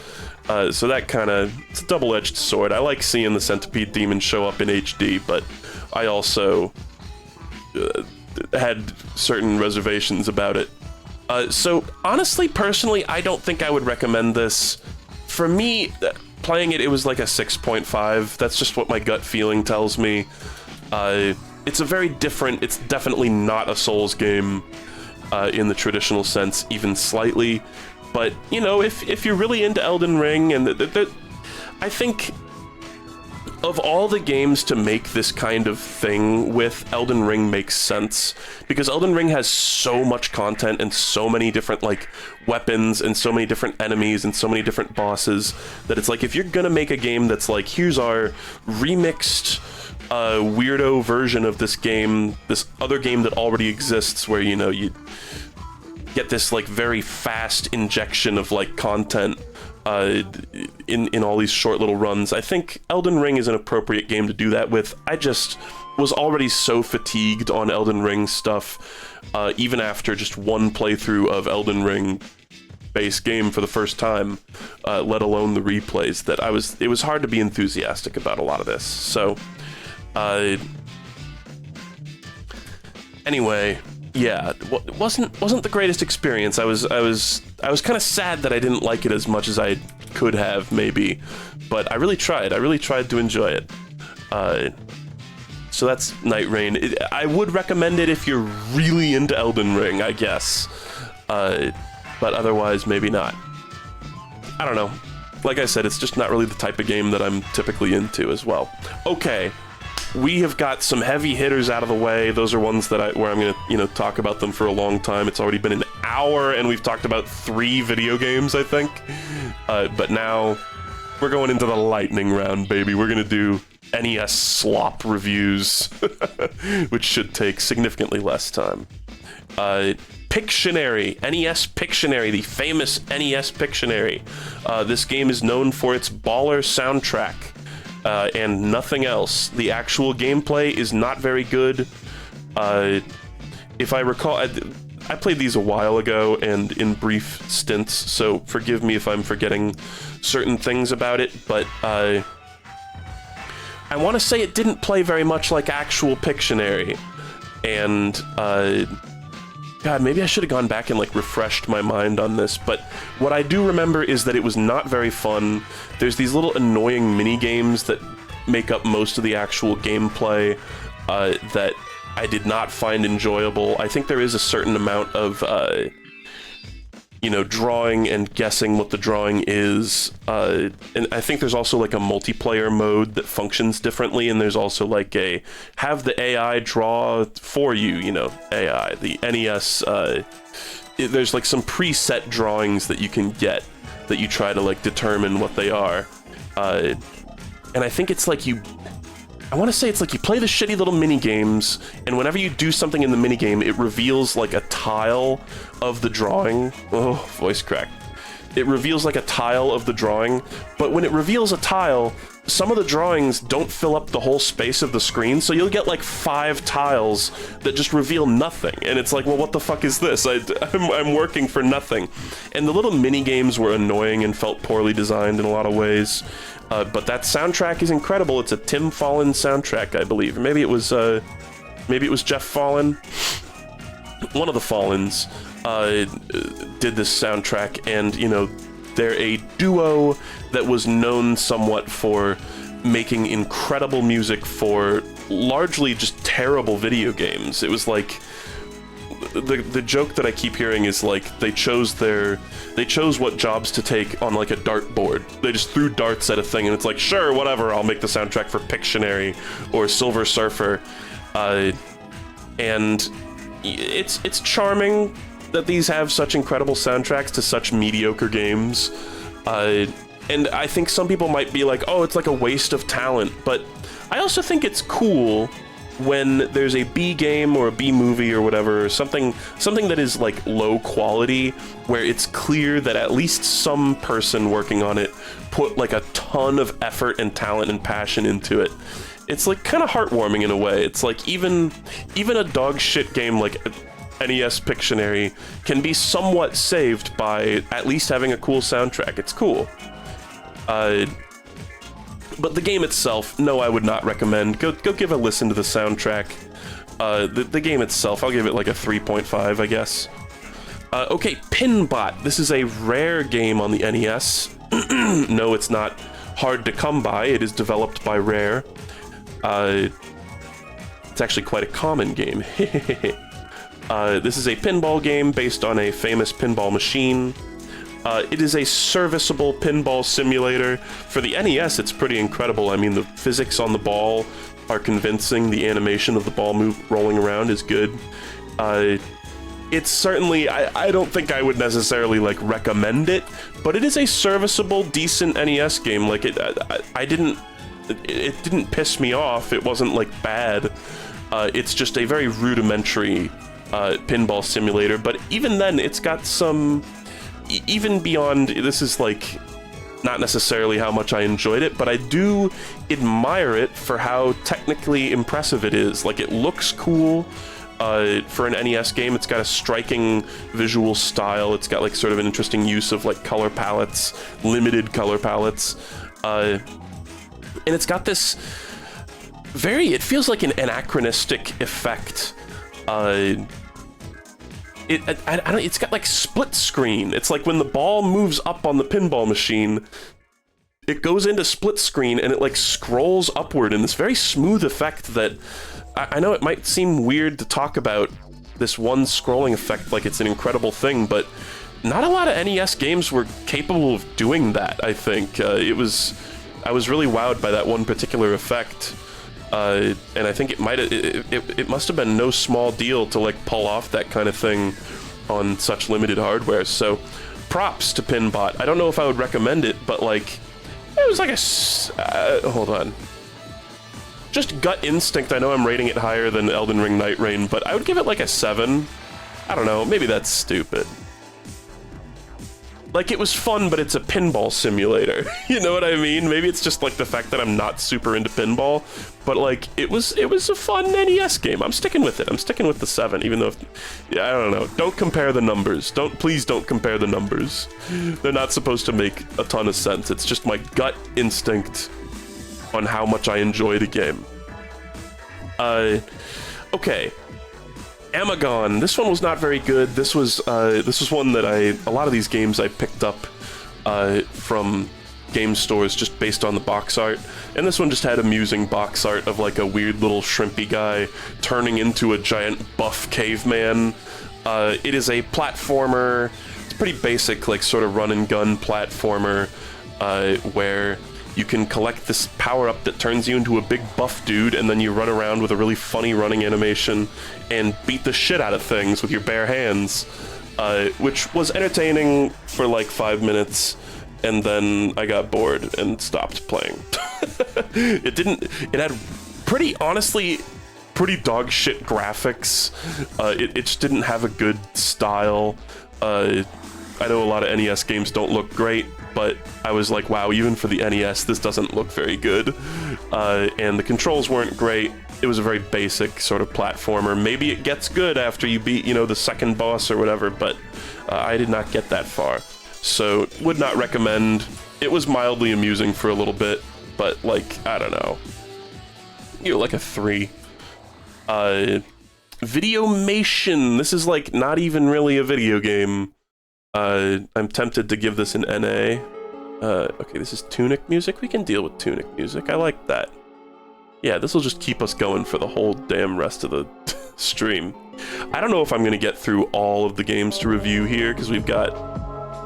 S1: So that kind of, it's a double-edged sword. I like seeing the Centipede Demon show up in HD, but I also had certain reservations about it. So honestly, personally, I don't think I would recommend this. For me, playing it, it was like a 6.5. That's just what my gut feeling tells me. It's a very different, it's definitely not a Souls game in the traditional sense, even slightly. But, you know, if you're really into Elden Ring, and I think of all the games to make this kind of thing with, Elden Ring makes sense, because Elden Ring has so much content and so many different, like, weapons and so many different enemies and so many different bosses, that it's like, if you're gonna make a game that's like, here's our remixed weirdo version of this game, this other game that already exists, where, you know, you get this, like, very fast injection of, like, content in all these short little runs. I think Elden Ring is an appropriate game to do that with. I just was already so fatigued on Elden Ring stuff, even after just one playthrough of Elden Ring base game for the first time, let alone the replays, that it was hard to be enthusiastic about a lot of this. So, anyway, yeah, wasn't the greatest experience. I was kind of sad that I didn't like it as much as I could have, maybe, but I really tried. I really tried to enjoy it. So that's Nightreign. I would recommend it if you're really into Elden Ring, I guess. But otherwise, maybe not. I don't know. Like I said, it's just not really the type of game that I'm typically into as well. Okay. We have got some heavy hitters out of the way. Those are ones that where I'm gonna, you know, talk about them for a long time. It's already been an hour, and we've talked about 3 video games, I think. But now we're going into the lightning round, baby. We're gonna do NES slop reviews, which should take significantly less time. Pictionary, NES Pictionary, the famous NES Pictionary. This game is known for its baller soundtrack. And nothing else. The actual gameplay is not very good. If I recall, I played these a while ago and in brief stints, so forgive me if I'm forgetting certain things about it, but I want to say it didn't play very much like actual Pictionary, and God, maybe I should have gone back and, like, refreshed my mind on this, but what I do remember is that it was not very fun. There's these little annoying mini-games that make up most of the actual gameplay that I did not find enjoyable. I think there is a certain amount of, you know, drawing and guessing what the drawing is, and I think there's also, like, a multiplayer mode that functions differently, and there's also, like, have the AI draw for you, you know, AI, the NES, there's, like, some preset drawings that you can get that you try to, like, determine what they are, and I think it's like I want to say it's like you play the shitty little mini-games, and whenever you do something in the minigame, it reveals, like, a tile of the drawing. Oh, voice crack. It reveals, like, a tile of the drawing, but when it reveals a tile, some of the drawings don't fill up the whole space of the screen, so you'll get, like, 5 tiles that just reveal nothing, and it's like, well, what the fuck is this? I'm working for nothing. And the little mini-games were annoying and felt poorly designed in a lot of ways. But that soundtrack is incredible. It's a Tim Follin soundtrack, I believe. Maybe it was Jeff Follin. One of the Follins did this soundtrack, and, you know, they're a duo that was known somewhat for making incredible music for largely just terrible video games. It was like the joke that I keep hearing is, like, they chose what jobs to take on, like, a dartboard. They just threw darts at a thing, and it's like, sure, whatever, I'll make the soundtrack for Pictionary or Silver Surfer. And it's charming that these have such incredible soundtracks to such mediocre games. And I think some people might be like, oh, it's like a waste of talent, but I also think it's cool when there's a B game or a B movie or whatever, something that is, like, low quality, where it's clear that at least some person working on it put, like, a ton of effort and talent and passion into it. It's, like, kind of heartwarming in a way. It's like even a dog shit game like NES Pictionary can be somewhat saved by at least having a cool soundtrack. It's cool. But the game itself, no, I would not recommend. Go give a listen to the soundtrack. The game itself, I'll give it like a 3.5, I guess. Okay, Pinbot. This is a rare game on the NES. No, it's not hard to come by. It is developed by Rare. It's actually quite a common game. This is a pinball game based on a famous pinball machine. It is a serviceable pinball simulator. For the NES, it's pretty incredible. I mean, the physics on the ball are convincing. The animation of the ball rolling around is good. It's certainly, I don't think I would necessarily, like, recommend it, but it is a serviceable, decent NES game. Like, it didn't piss me off. It wasn't, like, bad. It's just a very rudimentary pinball simulator, but even then, it's got some... Even beyond, this is like not necessarily how much I enjoyed it, but I do admire it for how technically impressive it is. Like, it looks cool for an NES game. It's got a striking visual style. It's got like sort of an interesting use of like color palettes, limited color palettes, and it's got this it feels like an anachronistic effect. It's got like split screen. It's like when the ball moves up on the pinball machine, it goes into split screen and it like scrolls upward in this very smooth effect that I know it might seem weird to talk about this one scrolling effect like it's an incredible thing, but not a lot of NES games were capable of doing that, I think. I was really wowed by that one particular effect. And I think it must have been no small deal to like pull off that kind of thing on such limited hardware. So props to Pinbot. I don't know if I would recommend it, but like it was like hold on. Just gut instinct, I know I'm rating it higher than Elden Ring Nightreign, but I would give it like a 7. I don't know, maybe that's stupid. Like, it was fun, but it's a pinball simulator. You know what I mean? Maybe it's just, like, the fact that I'm not super into pinball, but, like, it was a fun NES game. I'm sticking with it. I'm sticking with the 7, even though, yeah, I don't know. Don't compare the numbers. Please don't compare the numbers. They're not supposed to make a ton of sense. It's just my gut instinct on how much I enjoy the game. Okay. Amagon. This one was not very good. This was one that a lot of these games I picked up from game stores just based on the box art, and this one just had amusing box art of like a weird little shrimpy guy turning into a giant buff caveman. It is a platformer. It's pretty basic, like sort of run and gun platformer, where you can collect this power-up that turns you into a big buff dude, and then you run around with a really funny running animation and beat the shit out of things with your bare hands, which was entertaining for like 5 minutes, and then I got bored and stopped playing. It had honestly, pretty dog shit graphics. It just didn't have a good style. I know a lot of NES games don't look great, but I was like, wow, even for the NES, this doesn't look very good. And the controls weren't great. It was a very basic sort of platformer. Maybe it gets good after you beat, you know, the second boss or whatever, but I did not get that far. So, would not recommend. It was mildly amusing for a little bit, but, like, I don't know. You know, like a 3. Videomation. This is, like, not even really a video game. I'm tempted to give this an NA. Okay, this is Tunic music. We can deal with Tunic music. I like that. Yeah, this will just keep us going for the whole damn rest of the stream. I don't know if I'm going to get through all of the games to review here, because we've got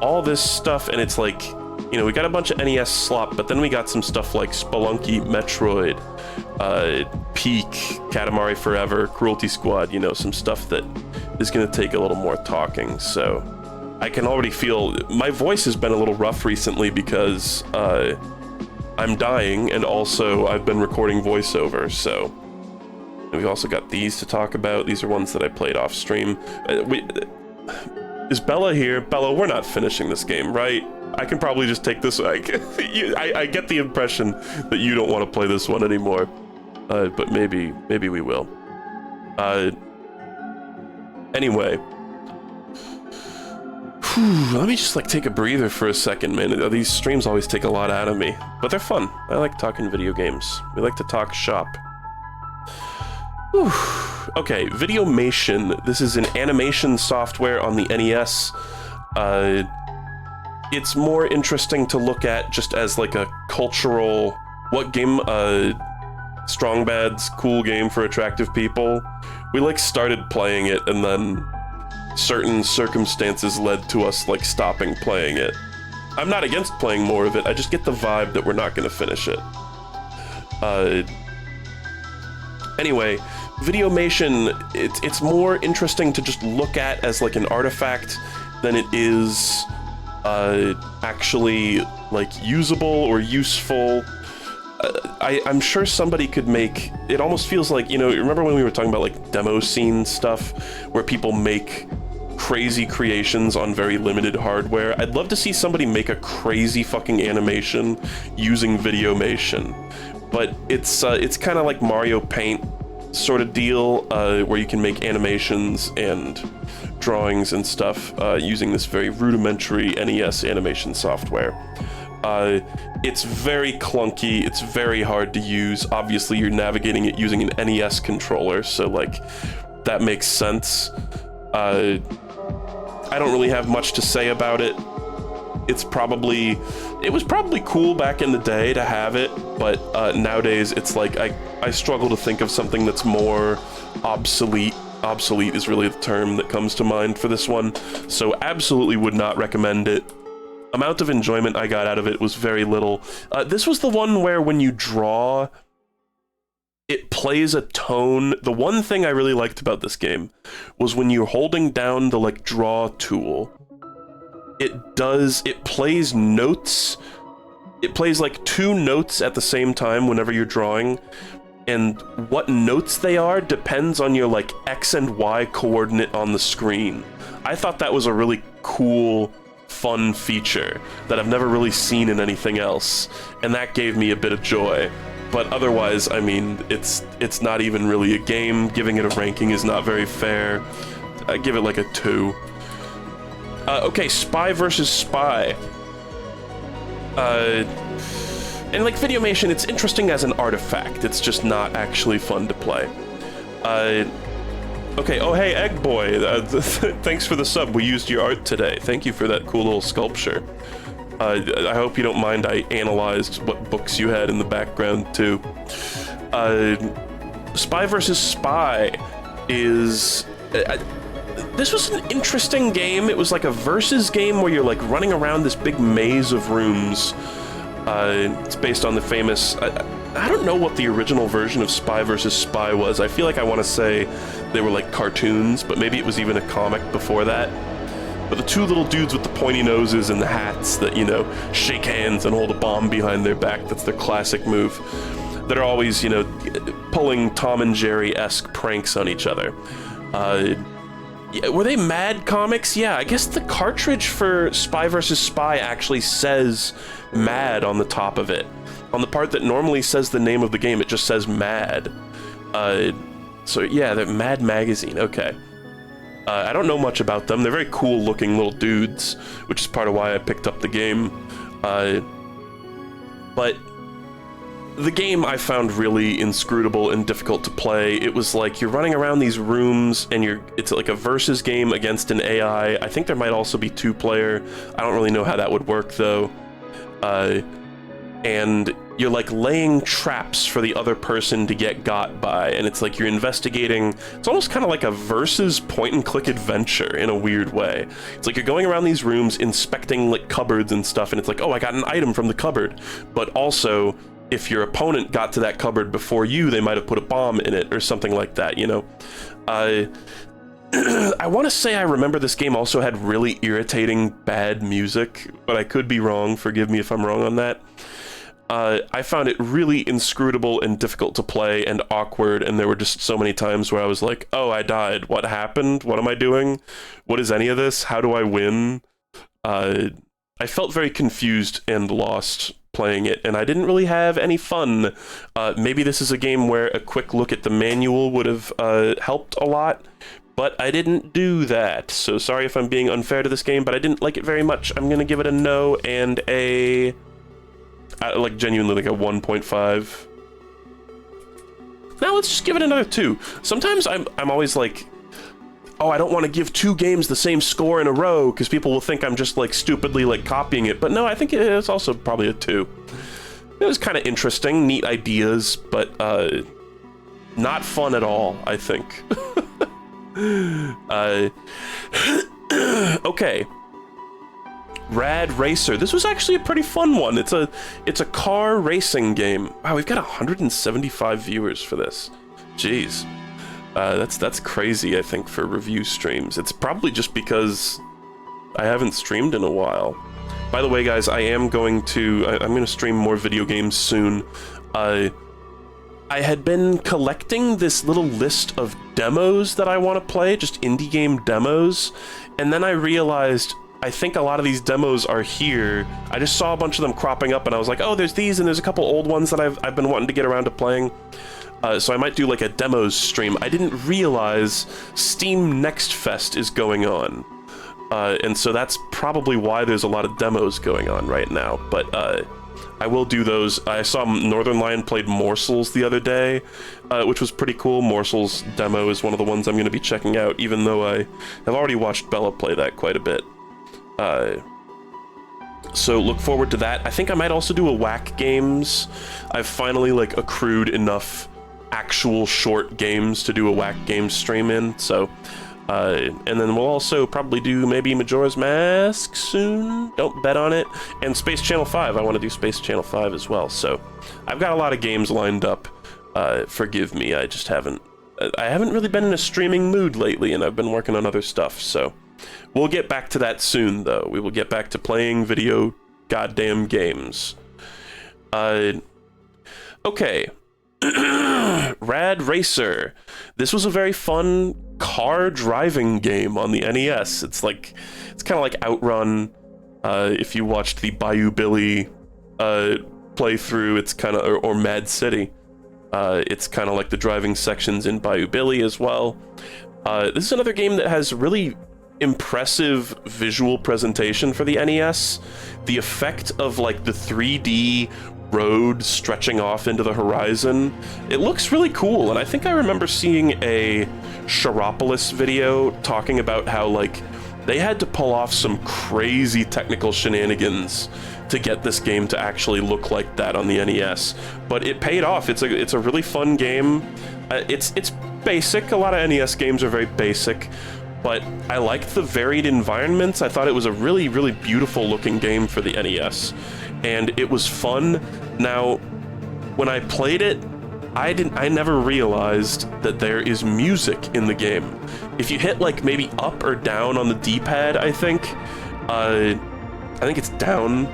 S1: all this stuff, and it's like, you know, we got a bunch of NES slop, but then we got some stuff like Spelunky, Metroid, Peak, Katamari Forever, Cruelty Squad, you know, some stuff that is going to take a little more talking, so I can already feel my voice has been a little rough recently because I'm dying, and also I've been recording voiceover, so. And we've also got these to talk about. These are ones that I played off stream. Is Bella here? Bella, we're not finishing this game, right? I can probably just take this. I get the impression that you don't want to play this one anymore, but maybe we will. Anyway. Let me just like take a breather for a second, man. These streams always take a lot out of me, but they're fun. I like talking video games. We like to talk shop. Whew. Okay, Videomation. This is an animation software on the NES. It's more interesting to look at just as like a cultural... What game? Strong Bad's cool game for attractive people. We like started playing it and then certain circumstances led to us like stopping playing it. I'm not against playing more of it, I just get the vibe that we're not gonna finish it. Anyway, Videomation, it's more interesting to just look at as like an artifact than it is actually like usable or useful. I'm sure somebody could make... It almost feels like, you know, remember when we were talking about like demo scene stuff where people make crazy creations on very limited hardware? I'd love to see somebody make a crazy fucking animation using Videomation. But it's kind of like Mario Paint sort of deal, where you can make animations and drawings and stuff using this very rudimentary NES animation software. It's very clunky, it's very hard to use. Obviously, you're navigating it using an NES controller, so like, that makes sense. I don't really have much to say about it. It was probably cool back in the day to have it, but nowadays it's like, I struggle to think of something that's more obsolete. Obsolete is really the term that comes to mind for this one, so absolutely would not recommend it. Amount of enjoyment I got out of it was very little. This was the one where when you draw, it plays a tone. The one thing I really liked about this game was when you're holding down the like draw tool, it plays notes. It plays like 2 notes at the same time whenever you're drawing, and what notes they are depends on your like X and Y coordinate on the screen. I thought that was a really cool, fun feature that I've never really seen in anything else, and that gave me a bit of joy. But otherwise, I mean, it's not even really a game. Giving it a ranking is not very fair. I give it like a 2. Okay, Spy versus Spy. And like Videomation, it's interesting as an artifact. It's just not actually fun to play. Okay, oh hey, Egg Boy, thanks for the sub. We used your art today. Thank you for that cool little sculpture. I hope you don't mind I analyzed what books you had in the background, too. Spy vs. Spy is... this was an interesting game. It was like a versus game where you're like running around this big maze of rooms. It's based on the famous... I don't know what the original version of Spy vs. Spy was. I feel like I want to say they were like cartoons, but maybe it was even a comic before that. But the 2 little dudes with the pointy noses and the hats that, you know, shake hands and hold a bomb behind their back, that's their classic move, that are always, you know, pulling Tom and Jerry-esque pranks on each other. Were they Mad comics? Yeah, I guess the cartridge for Spy vs. Spy actually says Mad on the top of it. On the part that normally says the name of the game, it just says Mad. So yeah, they're Mad Magazine, okay. I don't know much about them. They're very cool looking little dudes, which is part of why I picked up the game. But the game I found really inscrutable and difficult to play. It was like you're running around these rooms and it's like a versus game against an AI. I think there might also be 2-player. I don't really know how that would work though. And you're like laying traps for the other person to get got by, and it's like you're investigating. It's almost kind of like a versus point-and-click adventure in a weird way. It's like you're going around these rooms inspecting like cupboards and stuff, and it's like, oh, I got an item from the cupboard. But also, if your opponent got to that cupboard before you, they might have put a bomb in it or something like that, you know? I want to say I remember this game also had really irritating bad music, but I could be wrong. Forgive me if I'm wrong on that. I found it really inscrutable and difficult to play and awkward, and there were just so many times where I was like, oh, I died. What happened? What am I doing? What is any of this? How do I win? I felt very confused and lost playing it, and I didn't really have any fun. Maybe this is a game where a quick look at the manual would have helped a lot, but I didn't do that. So sorry if I'm being unfair to this game, but I didn't like it very much. I'm gonna give it a no and a... like genuinely like a 1.5. Now let's just give it another 2. Sometimes I'm always like, oh, I don't want to give 2 games the same score in a row because people will think I'm just like stupidly like copying it. But no, I think it's also probably a 2. It was kind of interesting, neat ideas, but not fun at all, I think. Okay. Rad Racer. This was actually a pretty fun one. It's a car racing game. Wow, we've got 175 viewers for this. Jeez. That's crazy, I think, for review streams. It's probably just because I haven't streamed in a while. By the way, guys, I'm going to stream more video games soon. I had been collecting this little list of demos that I want to play, just indie game demos, and then I realized I think a lot of these demos are here. I just saw a bunch of them cropping up, and I was like, oh, there's these, and there's a couple old ones that I've been wanting to get around to playing. So I might do like a demos stream. I didn't realize Steam Next Fest is going on. And so that's probably why there's a lot of demos going on right now. But I will do those. I saw Northern Lion played Morsels the other day, which was pretty cool. Morsels demo is one of the ones I'm going to be checking out, even though I have already watched Bella play that quite a bit. So look forward to that. I think I might also do a Whack Games. I've finally like accrued enough actual short games to do a Whack Games stream in, so and then we'll also probably do maybe Majora's Mask soon. Don't bet on it. And Space Channel 5. I want to do Space Channel 5 as well. So I've got a lot of games lined up. Forgive me, I just haven't really been in a streaming mood lately, and I've been working on other stuff, so we'll get back to that soon, though. We will get back to playing video goddamn games. Okay. Rad Racer. This was a very fun car driving game on the NES. It's kind of like Outrun. If you watched the Bayou Billy playthrough, it's kind of, or Mad City. It's kind of like the driving sections in Bayou Billy as well. This is another game that has really impressive visual presentation for the NES. The effect of like the 3D road stretching off into the horizon, it looks really cool. And I think I remember seeing a Sharopolis video talking about how like they had to pull off some crazy technical shenanigans to get this game to actually look like that on the NES, but it paid off. It's a really fun game. It's basic. A lot of NES games are very basic, but I liked the varied environments. I thought it was a really, really beautiful looking game for the NES, and it was fun. Now, when I played it, I never realized that there is music in the game. If you hit like maybe up or down on the D-pad, I think it's down,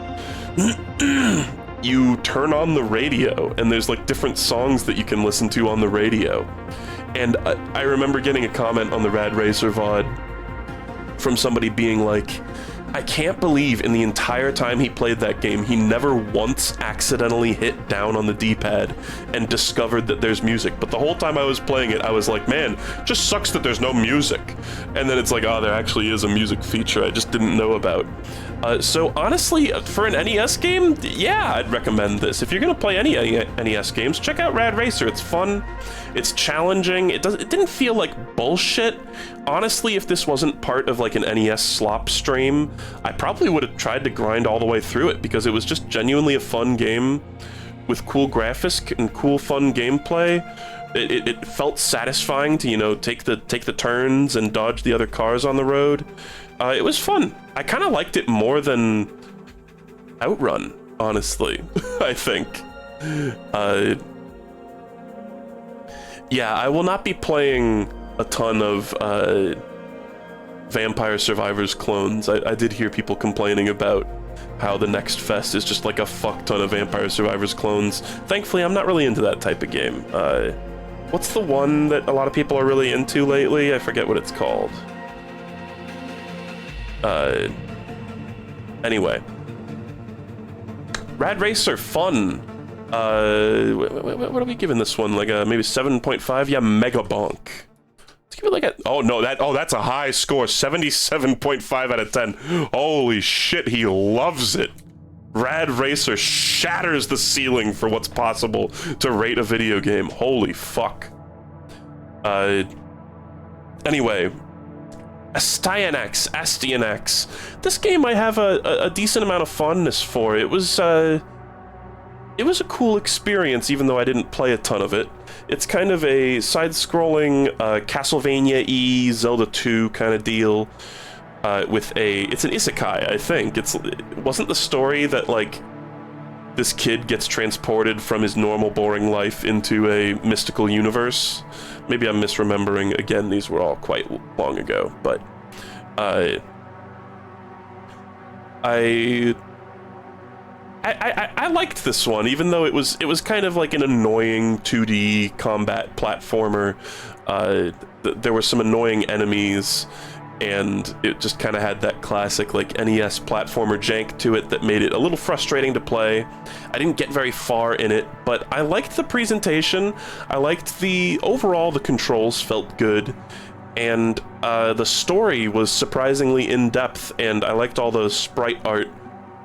S1: you turn on the radio, and there's like different songs that you can listen to on the radio. And I remember getting a comment on the Rad Racer VOD from somebody being like, I can't believe in the entire time he played that game, he never once accidentally hit down on the D-pad and discovered that there's music. But the whole time I was playing it, I was like, man, just sucks that there's no music. And then it's like, oh, there actually is a music feature I just didn't know about. So honestly, for an NES game, yeah, I'd recommend this. If you're gonna play any NES games, check out Rad Racer. It's fun, it's challenging, it didn't feel like bullshit. Honestly, if this wasn't part of like an NES slop stream, I probably would have tried to grind all the way through it, because it was just genuinely a fun game with cool graphics and cool fun gameplay. It felt satisfying to, you know, take the turns and dodge the other cars on the road. It was fun. I kind of liked it more than Outrun, honestly. I think. Yeah, I will not be playing a ton of Vampire Survivors clones. I did hear people complaining about how the Next Fest is just like a fuck ton of Vampire Survivors clones. Thankfully, I'm not really into that type of game. What's the one that a lot of people are really into lately? I forget what it's called. Anyway. Rad Racer, fun. What are we giving this one? Like a maybe 7.5? Yeah, Mega Bonk. Let's give it like a, that's a high score, 77.5 out of 10. Holy shit, he loves it. Rad Racer shatters the ceiling for what's possible to rate a video game. Holy fuck. Anyway, Astyanax. This game I have a decent amount of fondness for. It was a cool experience, even though I didn't play a ton of it. It's kind of a side-scrolling Castlevania-y Zelda 2 kind of deal. It's an isekai, I think. It wasn't the story that, like, this kid gets transported from his normal, boring life into a mystical universe? Maybe I'm misremembering. Again, these were all quite long ago, but I liked this one, even though it was kind of like an annoying 2D combat platformer. There were some annoying enemies, and it just kind of had that classic like NES platformer jank to it that made it a little frustrating to play. I didn't get very far in it, but I liked the presentation. I liked the controls felt good, and the story was surprisingly in-depth, and I liked all the sprite art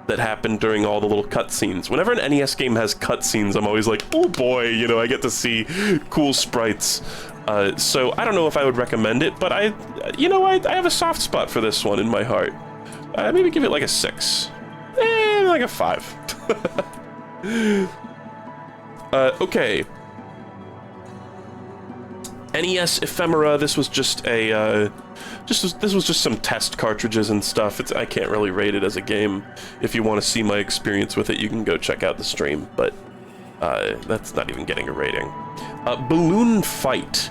S1: that happened during all the little cutscenes. Whenever an NES game has cutscenes, I'm always like, oh boy, you know, I get to see cool sprites. So I don't know if I would recommend it, but I have a soft spot for this one in my heart. Maybe give it like a 6. Like a 5. Okay. NES Ephemera. This was just a this was just some test cartridges and stuff. I can't really rate it as a game. If you want to see my experience with it, you can go check out the stream. But that's not even getting a rating. Balloon Fight.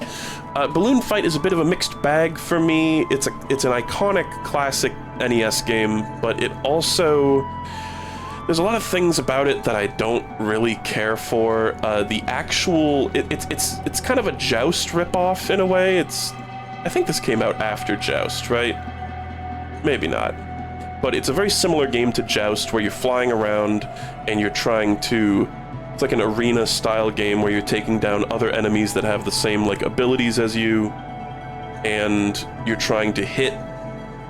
S1: Balloon Fight is a bit of a mixed bag for me. It's an iconic classic NES game, but it also, there's a lot of things about it that I don't really care for. It's kind of a Joust ripoff in a way. I think this came out after Joust, right? Maybe not. But it's a very similar game to Joust, where you're flying around and you're trying to... It's like an arena-style game where you're taking down other enemies that have the same, like, abilities as you, and you're trying to hit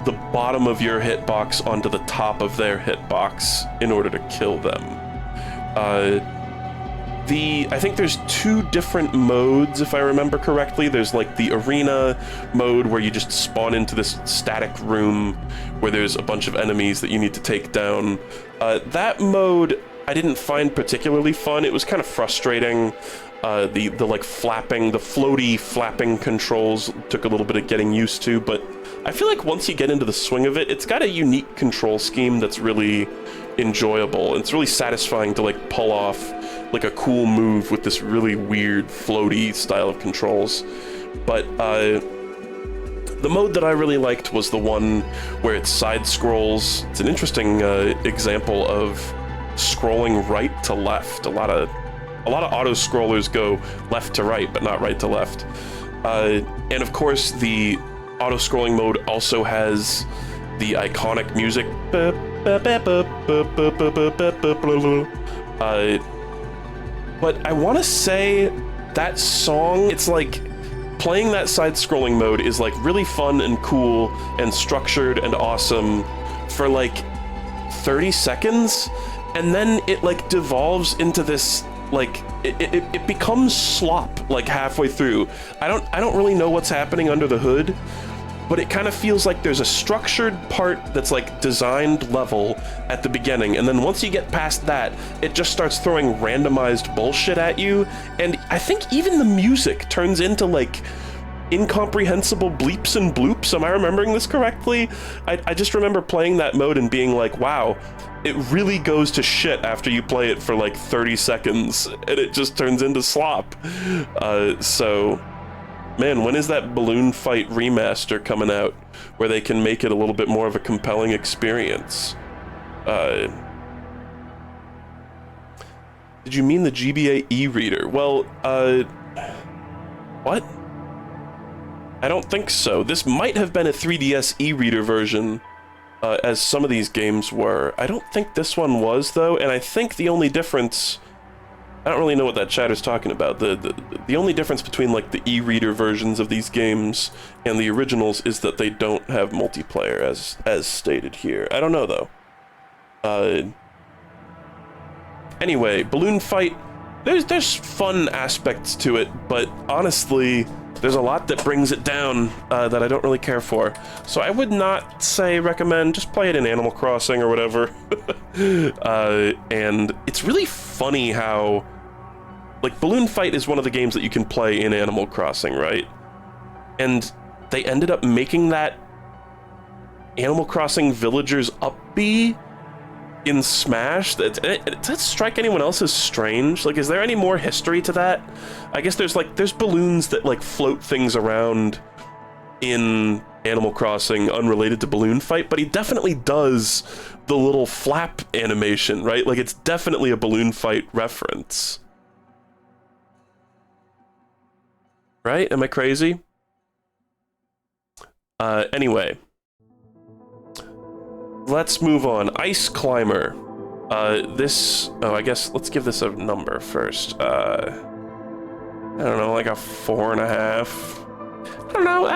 S1: the bottom of your hitbox onto the top of their hitbox in order to kill them. I think there's 2 different modes, if I remember correctly. There's, like, the arena mode where you just spawn into this static room where there's a bunch of enemies that you need to take down. That mode I didn't find particularly fun. It was kind of frustrating. The like flapping, the floaty flapping controls took a little bit of getting used to, but I feel like once you get into the swing of it, it's got a unique control scheme that's really enjoyable. It's really satisfying to like pull off like a cool move with this really weird floaty style of controls. But the mode that I really liked was the one where it side scrolls. It's an interesting example of scrolling right to left. A lot of auto scrollers go left to right, but not right to left. And of course, the auto scrolling mode also has the iconic music. But I want to say that song, it's like playing that side scrolling mode is like really fun and cool and structured and awesome for like 30 seconds. And then it like devolves into this, like, it becomes slop like halfway through. I don't really know what's happening under the hood, but it kind of feels like there's a structured part that's like designed level at the beginning, and then once you get past that, it just starts throwing randomized bullshit at you, and I think even the music turns into like incomprehensible bleeps and bloops. Am I remembering this correctly? I just remember playing that mode and being like, wow, it really goes to shit after you play it for like 30 seconds, and it just turns into slop. So, man, when is that Balloon Fight remaster coming out where they can make it a little bit more of a compelling experience? Did you mean the GBA e-reader? Well, what? I don't think so. This might have been a 3DS e-reader version, as some of these games were. I don't think this one was, though, and I think the only difference... I don't really know what that chatter's talking about. The only difference between, like, the e-reader versions of these games and the originals is that they don't have multiplayer, as stated here. I don't know, though. Anyway, Balloon Fight, there's fun aspects to it, but honestly, there's a lot that brings it down that I don't really care for. So I would not say recommend, just play it in Animal Crossing or whatever. And it's really funny how, like, Balloon Fight is one of the games that you can play in Animal Crossing, right? And they ended up making that Animal Crossing Villagers Up-B in Smash. Does that strike anyone else as strange? Like, is there any more history to that? I guess there's balloons that, like, float things around in Animal Crossing unrelated to Balloon Fight, but he definitely does the little flap animation, right? Like, it's definitely a Balloon Fight reference. Right? Am I crazy? Anyway. Let's move on. Ice Climber. I guess let's give this a number first. I don't know, like a 4.5. I don't know,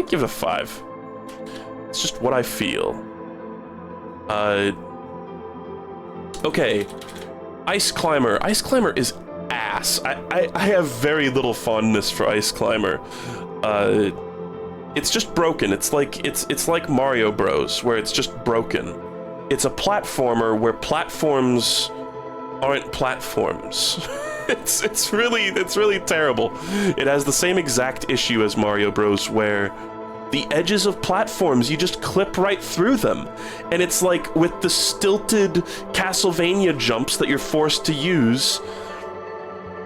S1: give it a 5. It's just what I feel. Okay. Ice Climber. Ice Climber is ass. I have very little fondness for Ice Climber. It's just broken. It's like Mario Bros, where it's just broken. It's a platformer where platforms aren't platforms. it's really terrible. It has the same exact issue as Mario Bros, where the edges of platforms, you just clip right through them. And it's like with the stilted Castlevania jumps that you're forced to use,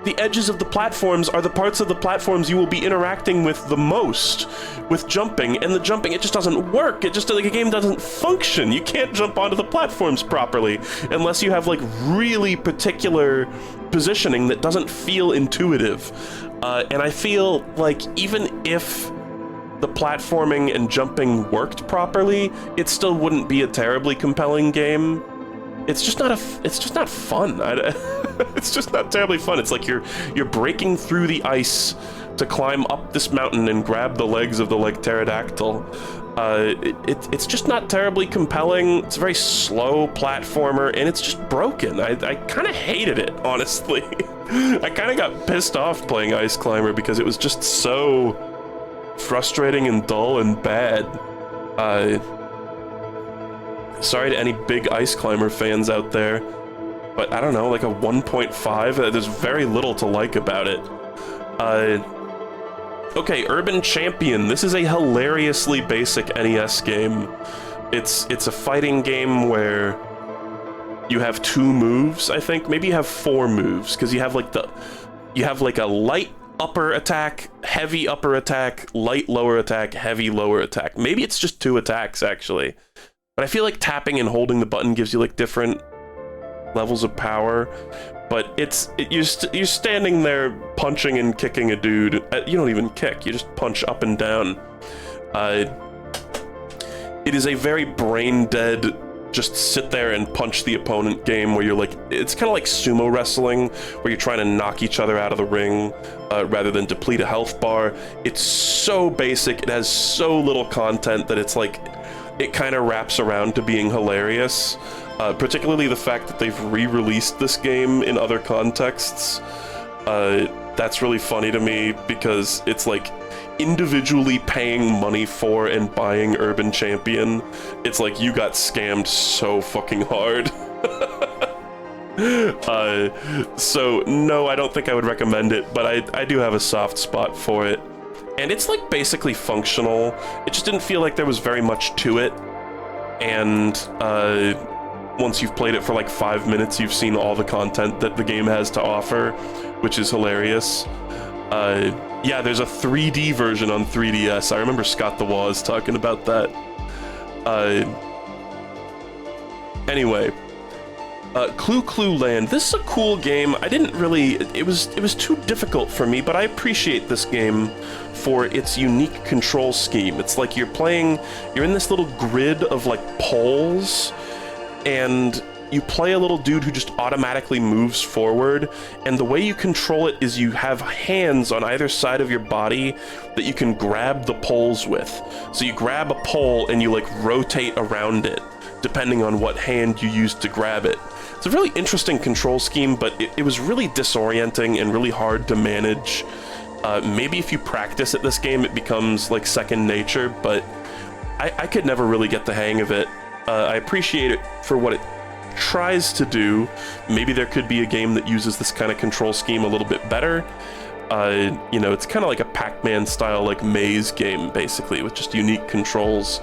S1: the edges of the platforms are the parts of the platforms you will be interacting with the most with jumping, and the jumping, it just doesn't work. It just, like, a game doesn't function. You can't jump onto the platforms properly unless you have, like, really particular positioning that doesn't feel intuitive. And I feel like even if the platforming and jumping worked properly, it still wouldn't be a terribly compelling game. It's just not fun. It's just not terribly fun. It's like you're breaking through the ice to climb up this mountain and grab the legs of the, like, pterodactyl. It's just not terribly compelling. It's a very slow platformer, and it's just broken. I kind of hated it, honestly. I kind of got pissed off playing Ice Climber because it was just so frustrating and dull and bad. Sorry to any big Ice Climber fans out there, but I don't know, like a 1.5? There's very little to like about it. Okay, Urban Champion. This is a hilariously basic NES game. It's a fighting game where you have 2 moves, I think. Maybe you have 4 moves, because you have like a light upper attack, heavy upper attack, light lower attack, heavy lower attack. Maybe it's just 2 attacks, actually. But I feel like tapping and holding the button gives you, like, different levels of power. But you're standing there punching and kicking a dude. You don't even kick, you just punch up and down. It is a very brain-dead, just sit there and punch the opponent game where you're like, it's kind of like sumo wrestling, where you're trying to knock each other out of the ring rather than deplete a health bar. It's so basic, it has so little content that it's like, it kind of wraps around to being hilarious. Particularly the fact that they've re-released this game in other contexts. That's really funny to me because it's like individually paying money for and buying Urban Champion. It's like you got scammed so fucking hard. So no, I don't think I would recommend it, but I do have a soft spot for it. And it's like basically functional. It just didn't feel like there was very much to it. And once you've played it for like 5 minutes, you've seen all the content that the game has to offer, which is hilarious. Yeah, there's a 3D version on 3DS. I remember Scott the Waz talking about that. Anyway, Clue Clue Land. This is a cool game. I didn't really... It was too difficult for me, but I appreciate this game for its unique control scheme. It's like you're in this little grid of, like, poles, and you play a little dude who just automatically moves forward, and the way you control it is you have hands on either side of your body that you can grab the poles with. So you grab a pole and you like rotate around it, depending on what hand you use to grab it. It's a really interesting control scheme, but it was really disorienting and really hard to manage. Maybe if you practice at this game, it becomes like second nature, but I could never really get the hang of it. I appreciate it for what it tries to do. Maybe there could be a game that uses this kind of control scheme a little bit better. You know, it's kind of like a Pac-Man style like maze game, basically, with just unique controls.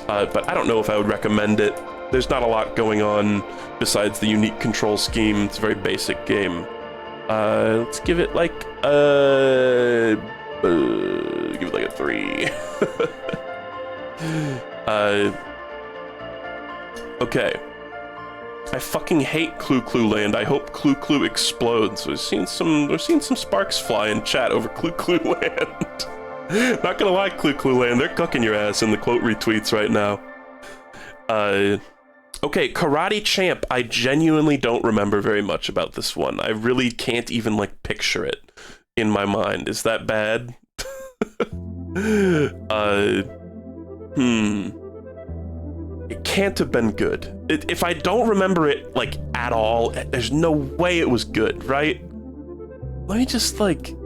S1: But I don't know if I would recommend it. There's not a lot going on besides the unique control scheme. It's a very basic game. Let's give it like a 3. Okay. I fucking hate Clue Clue Land. I hope Clue Clue explodes. We're seeing some sparks fly in chat over Clue Clue Land. Not gonna lie, Clue Clue Land, they're cooking your ass in the quote retweets right now. Okay, Karate Champ. I genuinely don't remember very much about this one. I really can't even like picture it in my mind. Is that bad? It can't have been good. If I don't remember it like at all, there's no way it was good, right? Let me just like,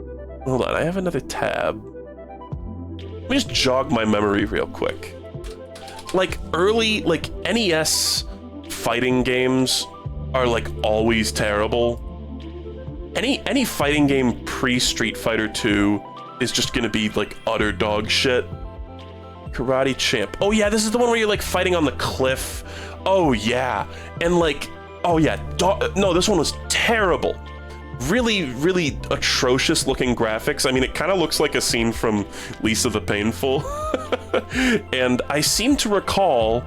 S1: hold on, I have another tab. Let me just jog my memory real quick. Like early, like NES fighting games are like always terrible. Any fighting game pre-Street Fighter 2 is just gonna be like utter dog shit. Karate Champ. Oh yeah, this is the one where you're like fighting on the cliff. Oh yeah, and like, oh yeah, no, this one was terrible. Really, really atrocious looking graphics. I mean, it kind of looks like a scene from Lisa the Painful. And I seem to recall,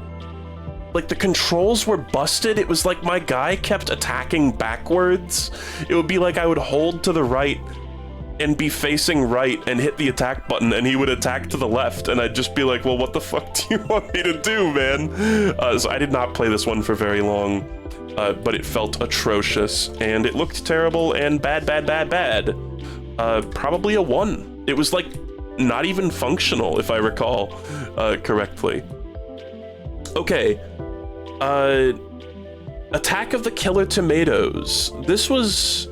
S1: like, the controls were busted. It was like my guy kept attacking backwards. It would be like I would hold to the right and be facing right and hit the attack button, and he would attack to the left, and I'd just be like, well, what the fuck do you want me to do, man? So I did not play this one for very long. But it felt atrocious, and it looked terrible and bad. Probably a 1. It was like not even functional, if I recall correctly. Okay. Attack of the Killer Tomatoes. This was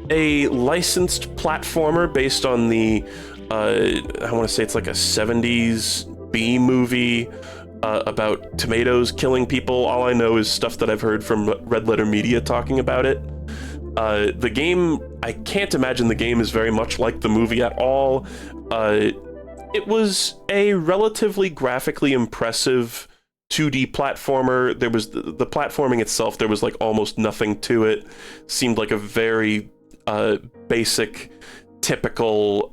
S1: a licensed platformer based on the, I want to say it's like a 70s B movie about tomatoes killing people. All I know is stuff that I've heard from Red Letter Media talking about it. The game, I can't imagine the game is very much like the movie at all. It was a relatively graphically impressive 2D platformer. There was the platforming itself, there was like almost nothing to it. Seemed like a very basic, typical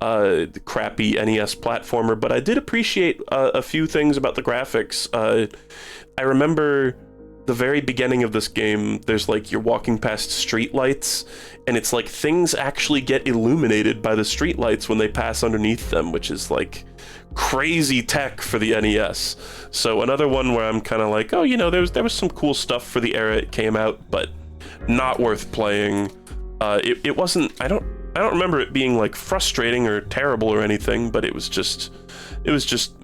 S1: crappy NES platformer, but I did appreciate a few things about the graphics. I remember the very beginning of this game, there's like you're walking past streetlights, and it's like things actually get illuminated by the streetlights when they pass underneath them, which is like crazy tech for the NES. So another one where I'm kind of like, oh, you know, there was some cool stuff for the era it came out, but not worth playing. It wasn't, I don't remember it being like frustrating or terrible or anything, but it was just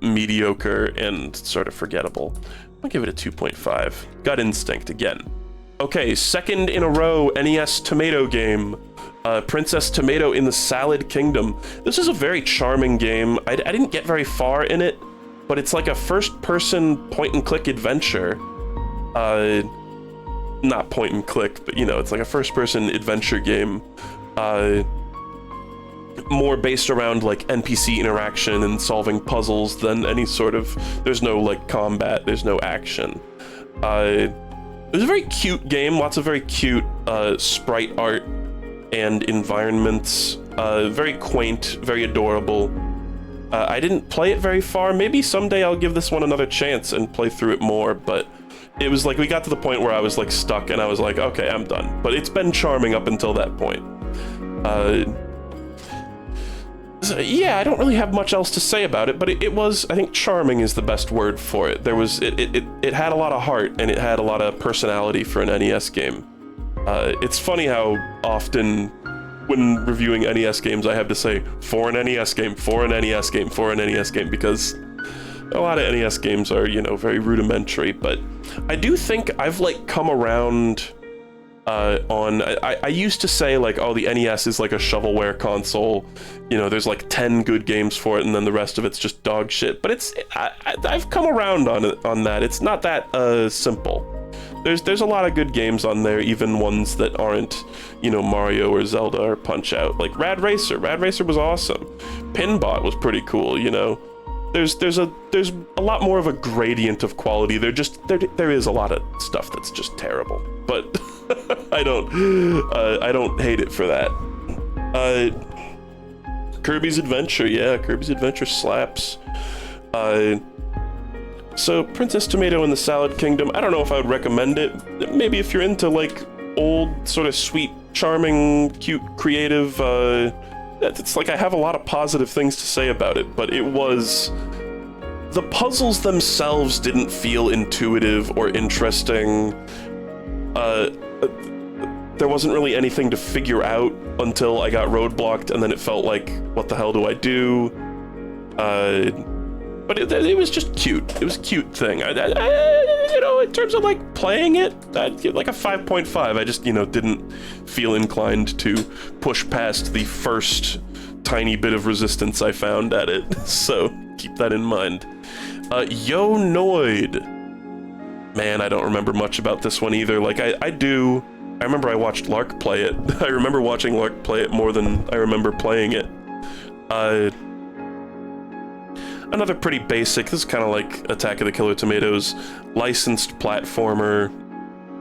S1: mediocre and sort of forgettable. I'll give it a 2.5. Gut Instinct again. Okay, second in a row NES tomato game. Princess Tomato in the Salad Kingdom. This is a very charming game. I didn't get very far in it, but it's like a first-person point-and-click adventure. Not point-and-click, but you know, it's like a first-person adventure game. More based around like NPC interaction and solving puzzles than any sort of, there's no like combat, there's no action. It was a very cute game, lots of very cute sprite art and environments, very quaint, very adorable. I didn't play it very far. Maybe someday I'll give this one another chance and play through it more, but it was like we got to the point where I was like stuck and I was like, okay, I'm done. But it's been charming up until that point. So, yeah, I don't really have much else to say about it, but it was, I think charming is the best word for it. There was, it had a lot of heart, and it had a lot of personality for an NES game. It's funny how often when reviewing NES games I have to say, for an NES game, for an NES game, for an NES game, because a lot of NES games are, you know, very rudimentary, but I do think I've, like, come around I used to say, like, oh, the NES is like a shovelware console, you know, there's like 10 good games for it and then the rest of it's just dog shit, but I've come around on that. It's not that simple. There's a lot of good games on there, even ones that aren't, you know, Mario or Zelda or Punch-Out. Like Rad Racer was awesome. Pinbot was pretty cool, you know. There's a lot more of a gradient of quality. There is a lot of stuff that's just terrible, but I don't hate it for that. Kirby's Adventure, yeah, Kirby's Adventure slaps. So Princess Tomato and the Salad Kingdom, I don't know if I would recommend it. Maybe if you're into, like, old, sort of sweet, charming, cute, creative, it's like I have a lot of positive things to say about it, but it was... The puzzles themselves didn't feel intuitive or interesting. There wasn't really anything to figure out until I got roadblocked, and then it felt like, what the hell do I do? But it was just cute. It was a cute thing. You know, in terms of, like, playing it, I'd give like a 5.5. I just, you know, didn't feel inclined to push past the first tiny bit of resistance I found at it. So keep that in mind. Yo Noid. Man, I don't remember much about this one either. Like, I do. I remember I watched Lark play it. I remember watching Lark play it more than I remember playing it. Another pretty basic, this is kind of like Attack of the Killer Tomatoes, licensed platformer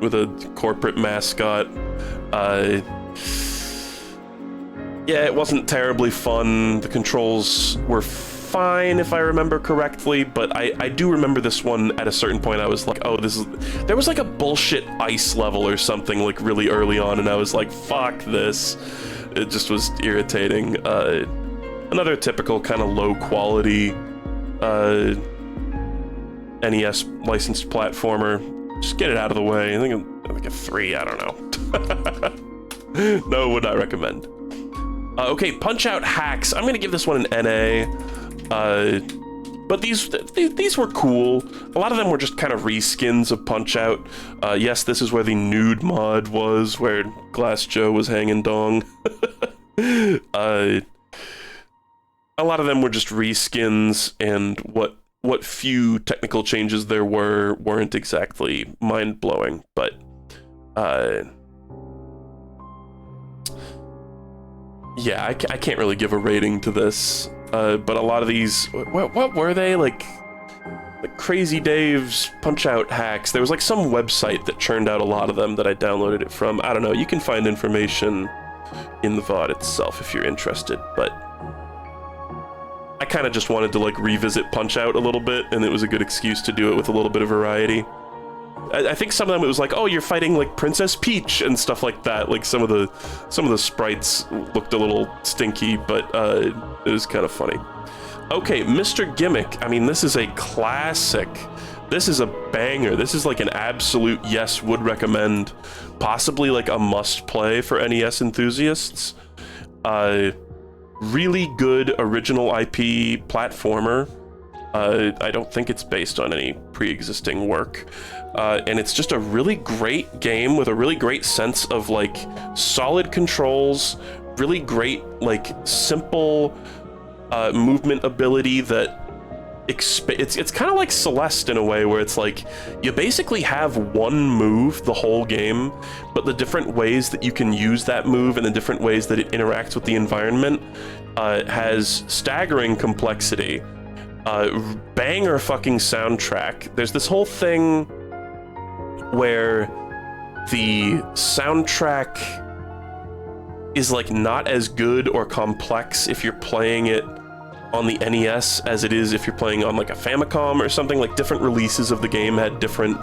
S1: with a corporate mascot. Yeah, it wasn't terribly fun. The controls were fine, if I remember correctly, but I do remember this one at a certain point. I was like, oh, there was like a bullshit ice level or something, like, really early on, and I was like, fuck this. It just was irritating. Another typical kind of low quality NES licensed platformer. Just get it out of the way. I think like a 3, I don't know. No, would not recommend. Okay, Punch-Out hacks. I'm gonna give this one an NA. But these were cool. A lot of them were just kind of reskins of Punch-Out. Yes, this is where the nude mod was, where Glass Joe was hanging dong. A lot of them were just reskins, and what few technical changes there weren't exactly mind-blowing, but yeah, I can't really give a rating to this, but a lot of these, what were they, like Crazy Dave's Punch-Out hacks? There was like some website that churned out a lot of them that I downloaded it from. I don't know, you can find information in the VOD itself if you're interested, but I kind of just wanted to, like, revisit Punch-Out a little bit, and it was a good excuse to do it with a little bit of variety. I think some of them it was like, oh, you're fighting, like, Princess Peach and stuff like that. Like, some of the sprites looked a little stinky, but it was kind of funny. Okay, Mr. Gimmick. I mean, this is a classic. This is a banger. This is like an absolute yes, would recommend. Possibly like a must-play for NES enthusiasts. Really good original IP platformer. I don't think it's based on any pre-existing work. And it's just a really great game with a really great sense of, like, solid controls, really great, like, simple movement ability that it's kind of like Celeste in a way, where it's like you basically have one move the whole game, but the different ways that you can use that move and the different ways that it interacts with the environment has staggering complexity. Banger fucking soundtrack. There's this whole thing where the soundtrack is, like, not as good or complex if you're playing it on the NES as it is if you're playing on, like, a Famicom or something. Like, different releases of the game had different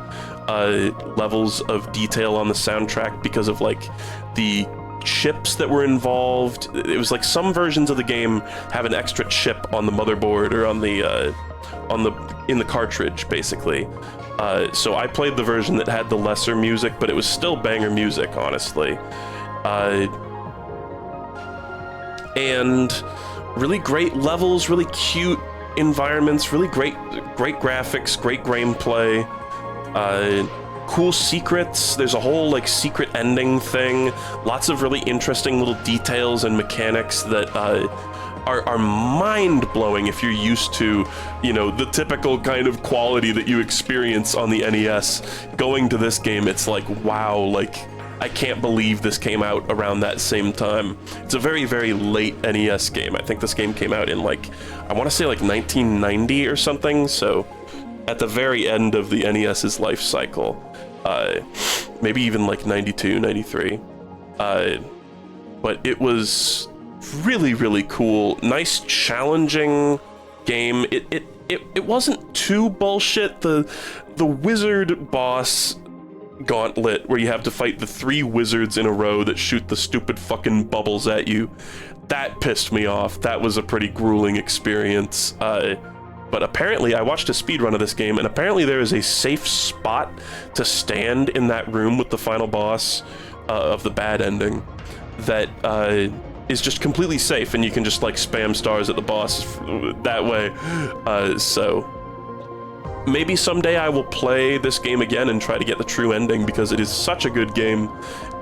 S1: levels of detail on the soundtrack because of, like, the chips that were involved. It was like some versions of the game have an extra chip on the motherboard or on the in the cartridge, basically. So I played the version that had the lesser music, but it was still banger music, honestly. And really great levels, really cute environments, really great graphics, great gameplay, cool secrets. There's a whole like secret ending thing, lots of really interesting little details and mechanics that are mind-blowing if you're used to, you know, the typical kind of quality that you experience on the NES. Going to this game, it's like, wow, like, I can't believe this came out around that same time. It's a very, very late NES game. I think this game came out in, like, I want to say, like, 1990 or something, so at the very end of the NES's life cycle. Maybe even, like, 92, 93. But it was really, really cool. Nice, challenging game. It wasn't too bullshit. The wizard boss gauntlet, where you have to fight the 3 wizards in a row that shoot the stupid fucking bubbles at you, that pissed me off. That was a pretty grueling experience. But apparently, I watched a speedrun of this game, and apparently there is a safe spot to stand in that room with the final boss of the bad ending that is just completely safe, and you can just like spam stars at the boss that way. So maybe someday I will play this game again and try to get the true ending, because it is such a good game,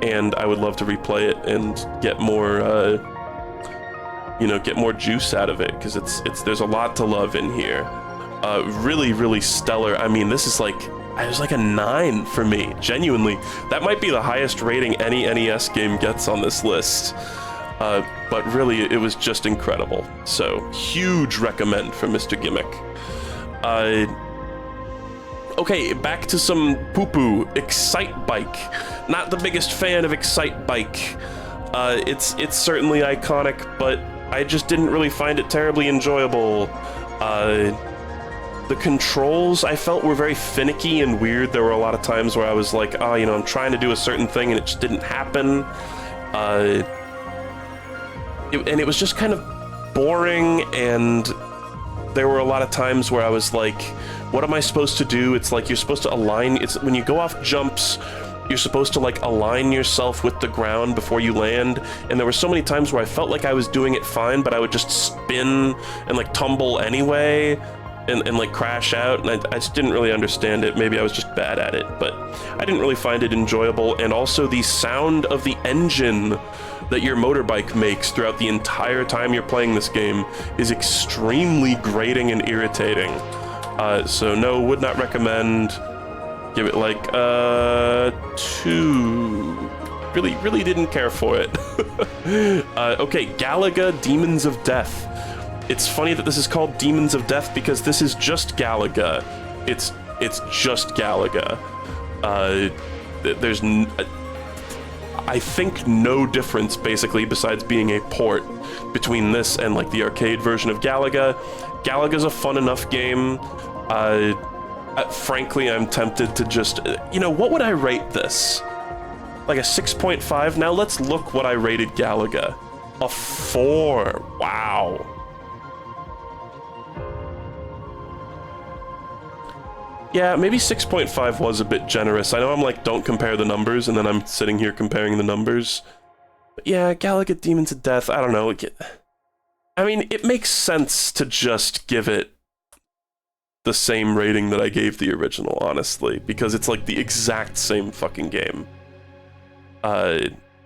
S1: and I would love to replay it and get more, you know, get more juice out of it, because there's a lot to love in here. Really, really stellar. I mean, this is like, it was like a 9 for me, genuinely. That might be the highest rating any NES game gets on this list. But really, it was just incredible. So, huge recommend for Mr. Gimmick. Okay, back to some poo-poo. Excite Bike. Not the biggest fan of Excite Bike. It's certainly iconic, but I just didn't really find it terribly enjoyable. The controls, I felt, were very finicky and weird. There were a lot of times where I was like, oh, you know, I'm trying to do a certain thing and it just didn't happen. And it was just kind of boring, and there were a lot of times where I was like, what am I supposed to do? It's like you're supposed to align, it's when you go off jumps, you're supposed to like align yourself with the ground before you land, and there were so many times where I felt like I was doing it fine, but I would just spin and like tumble anyway and like crash out, and I just didn't really understand it. Maybe I was just bad at it, but I didn't really find it enjoyable. And also the sound of the engine that your motorbike makes throughout the entire time you're playing this game is extremely grating and irritating. So no, would not recommend. Give it like 2. Really didn't care for it. Okay, Galaga Demons of Death. It's funny that this is called Demons of Death, because this is just Galaga. It's just Galaga. There's I think no difference, basically, besides being a port between this and like the arcade version of Galaga. Galaga's a fun enough game. Frankly, I'm tempted to just, you know, what would I rate this? Like a 6.5? Now let's look what I rated Galaga. A 4. Wow. Yeah, maybe 6.5 was a bit generous. I know I'm like, don't compare the numbers, and then I'm sitting here comparing the numbers. But yeah, Galaga Demons of Death, I don't know. I mean, it makes sense to just give it the same rating that I gave the original, honestly, because it's like the exact same fucking game.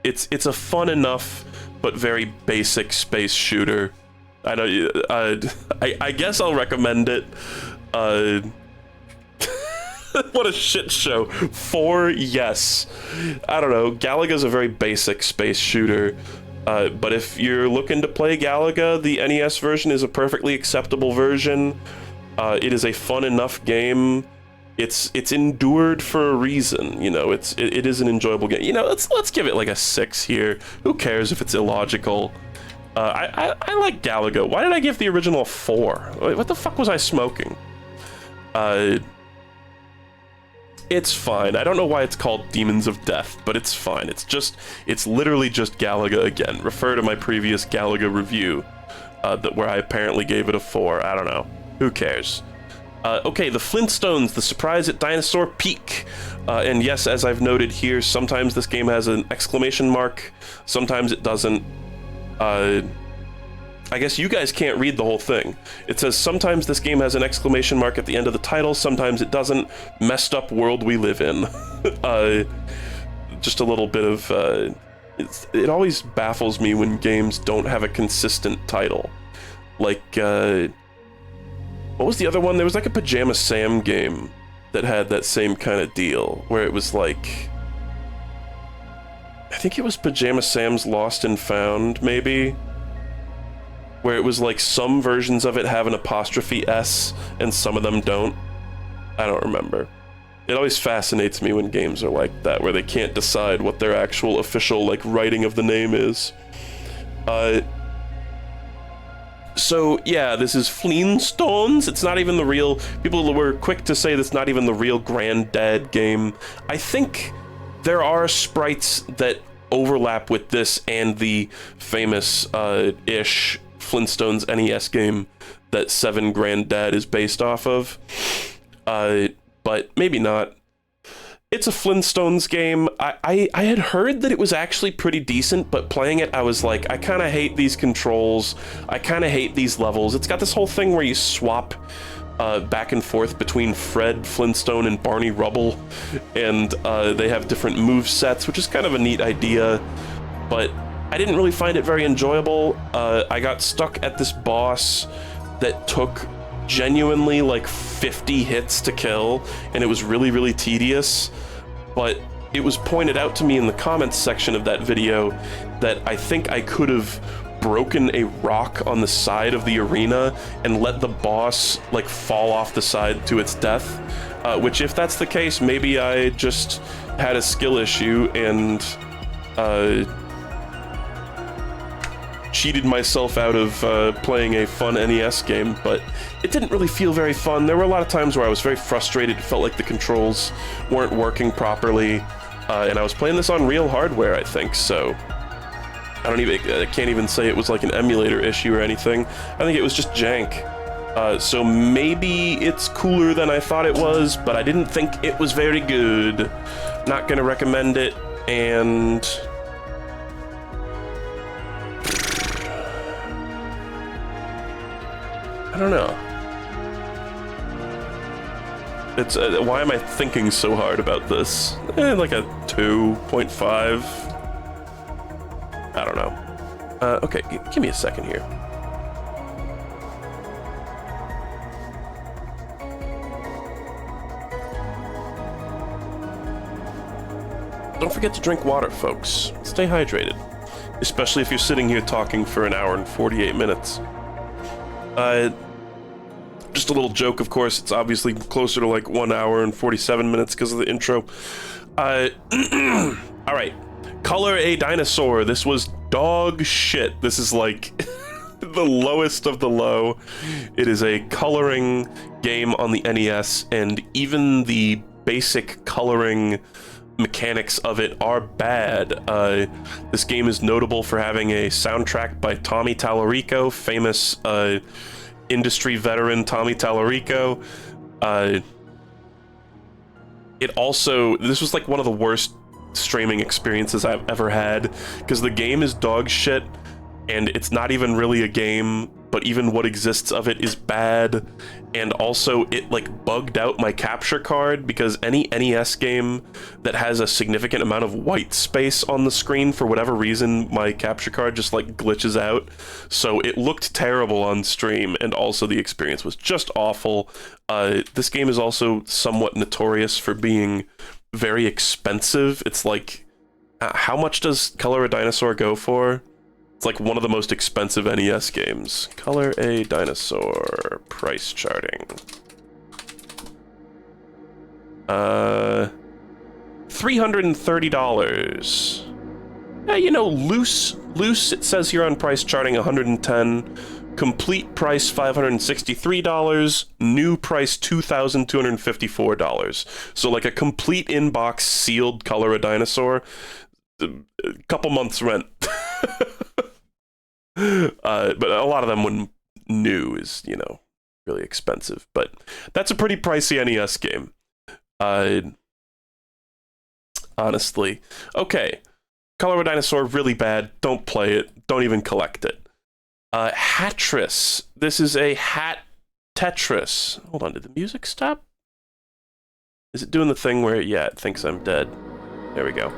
S1: It's a fun enough but very basic space shooter. I know. I guess I'll recommend it. What a shit show. 4, yes. I don't know. Galaga's a very basic space shooter. But if you're looking to play Galaga, the NES version is a perfectly acceptable version. It is a fun enough game. It's endured for a reason, you know. It is an enjoyable game. You know, let's give it like a 6 here. Who cares if it's illogical? I like Galaga. Why did I give the original a 4? What the fuck was I smoking? It's fine. I don't know why it's called Demons of Death, but it's fine. It's literally just Galaga again. Refer to my previous Galaga review, where I apparently gave it a 4. I don't know. Who cares? Okay, the Flintstones, the surprise at Dinosaur Peak. And yes, as I've noted here, sometimes this game has an exclamation mark, sometimes it doesn't. I guess you guys can't read the whole thing. It says, sometimes this game has an exclamation mark at the end of the title, sometimes it doesn't. Messed up world we live in. Just a little bit of... it always baffles me when games don't have a consistent title. Like, what was the other one? There was like a Pajama Sam game that had that same kind of deal, where it was like... I think it was Pajama Sam's Lost and Found, maybe? Where it was like some versions of it have an apostrophe S and some of them don't. I don't remember. It always fascinates me when games are like that, where they can't decide what their actual official like writing of the name is. So yeah, this is Flintstones. It's not even the real... People were quick to say that's not even the real Granddad game. I think there are sprites that overlap with this and the famous ish Flintstones NES game that 7 Granddad is based off of, but maybe not. It's a Flintstones game. I had heard that it was actually pretty decent, but playing it I was like, I kind of hate these controls, I kind of hate these levels. It's got this whole thing where you swap back and forth between Fred Flintstone and Barney Rubble, and they have different move sets, which is kind of a neat idea, but I didn't really find it very enjoyable. I got stuck at this boss that took genuinely like 50 hits to kill, and it was really, really tedious. But it was pointed out to me in the comments section of that video that I think I could have broken a rock on the side of the arena and let the boss like fall off the side to its death. Which, if that's the case, maybe I just had a skill issue and cheated myself out of playing a fun NES game, but it didn't really feel very fun. There were a lot of times where I was very frustrated. It felt like the controls weren't working properly, and I was playing this on real hardware, I think, so I can't even say it was like an emulator issue or anything. I think it was just jank. So maybe it's cooler than I thought it was, but I didn't think it was very good. Not gonna recommend it, and I don't know. It's why am I thinking so hard about this? Like a 2.5. I don't know. Okay, give me a second here. Don't forget to drink water, folks. Stay hydrated, especially if you're sitting here talking for an hour and 48 minutes. Just a little joke, of course. It's obviously closer to like 1 hour and 47 minutes because of the intro. Alright. Color a Dinosaur. This was dog shit. This is like the lowest of the low. It is a coloring game on the NES, and even the basic coloring mechanics of it are bad. This game is notable for having a soundtrack by Tommy Tallarico, famous industry veteran Tommy Tallarico. This was like one of the worst streaming experiences I've ever had, because the game is dog shit, and it's not even really a game, but even what exists of it is bad. And also it like bugged out my capture card, because any NES game that has a significant amount of white space on the screen, for whatever reason, my capture card just like glitches out. So it looked terrible on stream, and also the experience was just awful. This game is also somewhat notorious for being very expensive. It's like, how much does Color a Dinosaur go for? It's like one of the most expensive NES games. Color a Dinosaur. Price charting. $330. Yeah, you know, loose, it says here on price charting 110. Complete price $563, new price $2,254. So like a complete in-box sealed Color a Dinosaur, a couple months rent. But a lot of them when new is, you know, really expensive. But that's a pretty pricey NES game. Honestly. Okay. Color of a Dinosaur, really bad. Don't play it. Don't even collect it. Hatris. This is a hat Tetris. Hold on, did the music stop? Is it doing the thing where, yeah, it thinks I'm dead? There we go.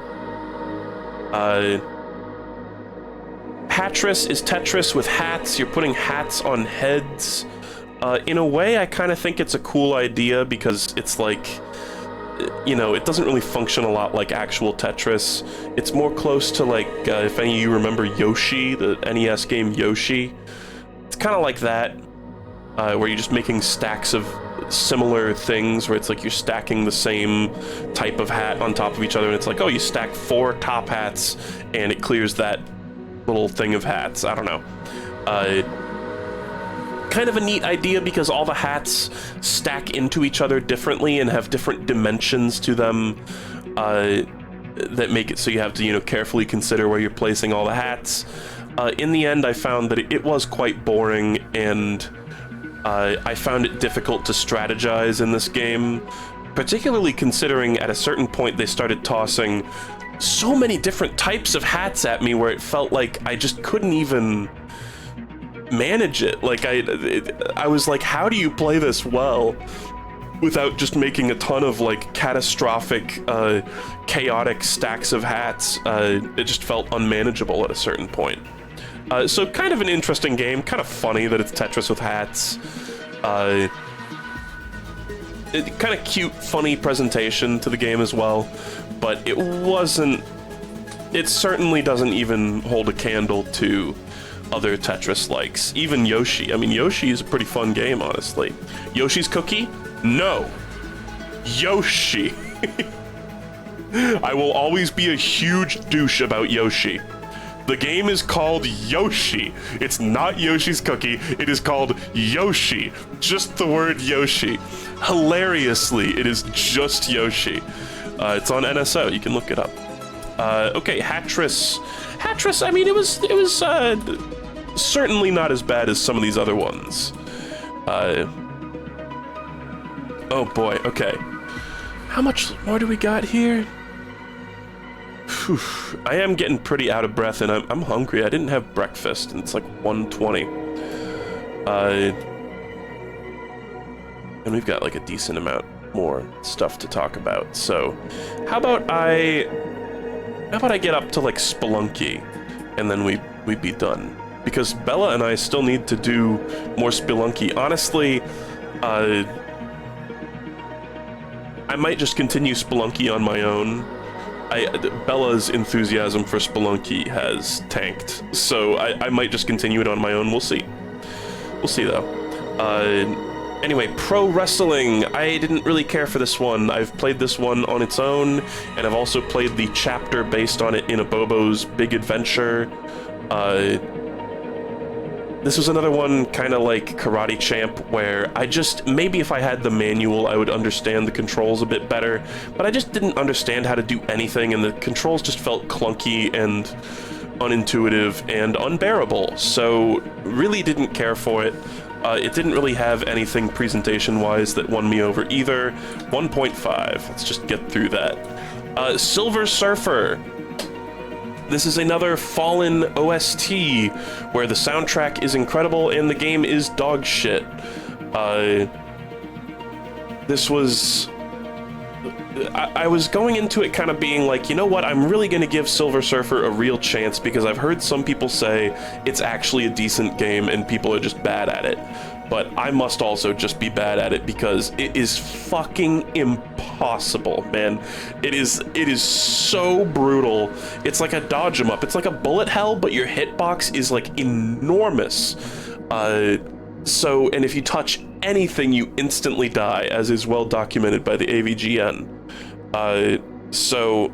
S1: Hatris is Tetris with hats. You're putting hats on heads. In a way, I kind of think it's a cool idea because it's like, you know, it doesn't really function a lot like actual Tetris. It's more close to like, if any of you remember Yoshi, the NES game Yoshi. It's kind of like that, where you're just making stacks of similar things, where it's like you're stacking the same type of hat on top of each other, and it's like, oh, you stack 4 top hats, and it clears that little thing of hats. I don't know. Kind of a neat idea because all the hats stack into each other differently and have different dimensions to them that make it so you have to, you know, carefully consider where you're placing all the hats. In the end, I found that it was quite boring, and I found it difficult to strategize in this game, particularly considering at a certain point they started tossing so many different types of hats at me where it felt like I just couldn't even manage it. Like I was like, how do you play this well without just making a ton of like catastrophic, chaotic stacks of hats? It just felt unmanageable at a certain point. So kind of an interesting game, kind of funny that it's Tetris with hats. Kind of cute, funny presentation to the game as well, but it wasn't. It certainly doesn't even hold a candle to other Tetris likes. Even Yoshi. I mean, Yoshi is a pretty fun game, honestly. Yoshi's Cookie? No. Yoshi. I will always be a huge douche about Yoshi. The game is called Yoshi. It's not Yoshi's Cookie. It is called Yoshi. Just the word Yoshi. Hilariously, it is just Yoshi. It's on NSO. You can look it up. Okay, Hatris. Hatris, I mean, it was certainly not as bad as some of these other ones. Oh boy, okay. How much more do we got here? Whew. I am getting pretty out of breath, and I'm hungry. I didn't have breakfast, and it's like 1:20. And we've got like a decent amount more stuff to talk about. So, how about I get up to like Spelunky, and then we'd be done. Because Bella and I still need to do more Spelunky. Honestly, I might just continue Spelunky on my own. Bella's enthusiasm for Spelunky has tanked, so I might just continue it on my own. We'll see. We'll see, though. Anyway, Pro Wrestling. I didn't really care for this one. I've played this one on its own, and I've also played the chapter based on it in Abobo's Big Adventure. This was another one kind of like Karate Champ, where maybe if I had the manual, I would understand the controls a bit better, but I just didn't understand how to do anything, and the controls just felt clunky and unintuitive and unbearable, so really didn't care for it. It didn't really have anything presentation-wise that won me over either. 1.5, let's just get through that. Silver Surfer. This is another Fallen OST, where the soundtrack is incredible and the game is dog shit. This was... I was going into it kind of being like, you know what, I'm really going to give Silver Surfer a real chance because I've heard some people say it's actually a decent game and people are just bad at it. But I must also just be bad at it because it is fucking impossible, man. It is so brutal. It's like a dodge 'em up. It's like a bullet hell, but your hitbox is like enormous. And if you touch anything, you instantly die, as is well documented by the AVGN. So,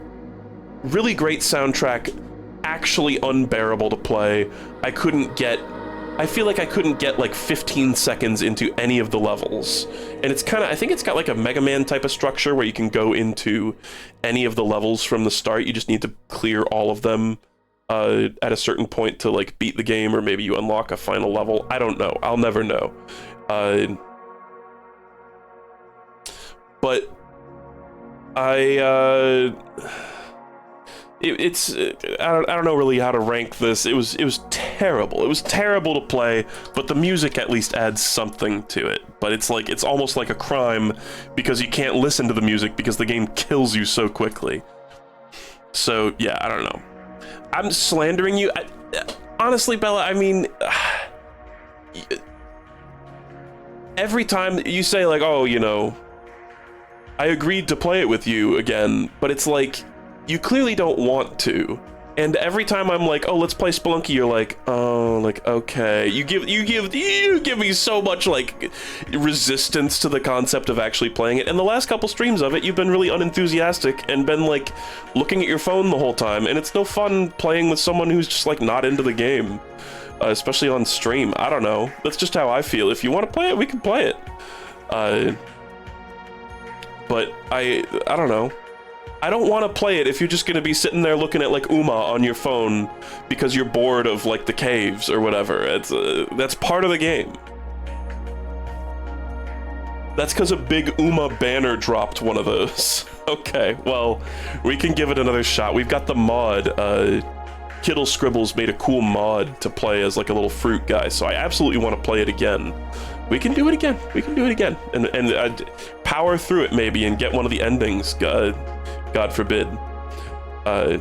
S1: really great soundtrack, actually unbearable to play. I couldn't get I feel like I couldn't get like 15 seconds into any of the levels. And it's kind of, I think it's got like a Mega Man type of structure where you can go into any of the levels from the start. You just need to clear all of them at a certain point to like beat the game, or maybe you unlock a final level. I don't know. I'll never know. But I don't know really how to rank this. It was terrible. It was terrible to play, but the music at least adds something to it. But it's like, it's almost like a crime because you can't listen to the music because the game kills you so quickly. So yeah, I don't know. I'm slandering you. Honestly, Bella, I mean, every time you say like, oh, you know, I agreed to play it with you again, but it's like, you clearly don't want to. And every time I'm like, oh, let's play Spelunky, you're like, oh, like, okay. You give me so much like resistance to the concept of actually playing it. And the last couple streams of it, you've been really unenthusiastic and been like looking at your phone the whole time. And it's no fun playing with someone who's just like not into the game, especially on stream. I don't know. That's just how I feel. If you want to play it, we can play it. But I don't know. I don't want to play it if you're just going to be sitting there looking at like Uma on your phone because you're bored of like the caves or whatever. It's that's part of the game. That's because a big Uma banner dropped one of those. Okay, well, we can give it another shot. We've got the mod. Kittle Scribbles made a cool mod to play as like a little fruit guy, so I absolutely want to play it again. We can do it again. We can do it again, and power through it maybe and get one of the endings. God forbid. I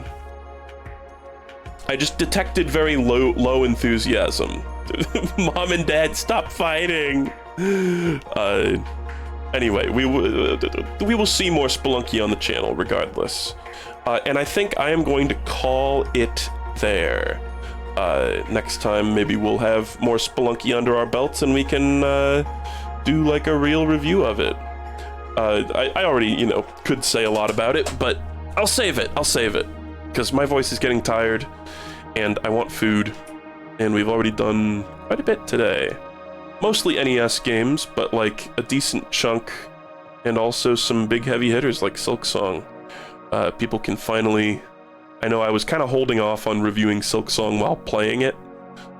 S1: just detected very low enthusiasm. Mom and Dad, stop fighting. Anyway, we will see more Spelunky on the channel regardless. And I think I am going to call it there. Next time, maybe we'll have more Spelunky under our belts and we can do like a real review of it. I already, you know, could say a lot about it, but I'll save it. I'll save it because my voice is getting tired and I want food, and we've already done quite a bit today. Mostly NES games, but like a decent chunk, and also some big heavy hitters like Silksong. People can finally... I know I was kind of holding off on reviewing Silksong while playing it,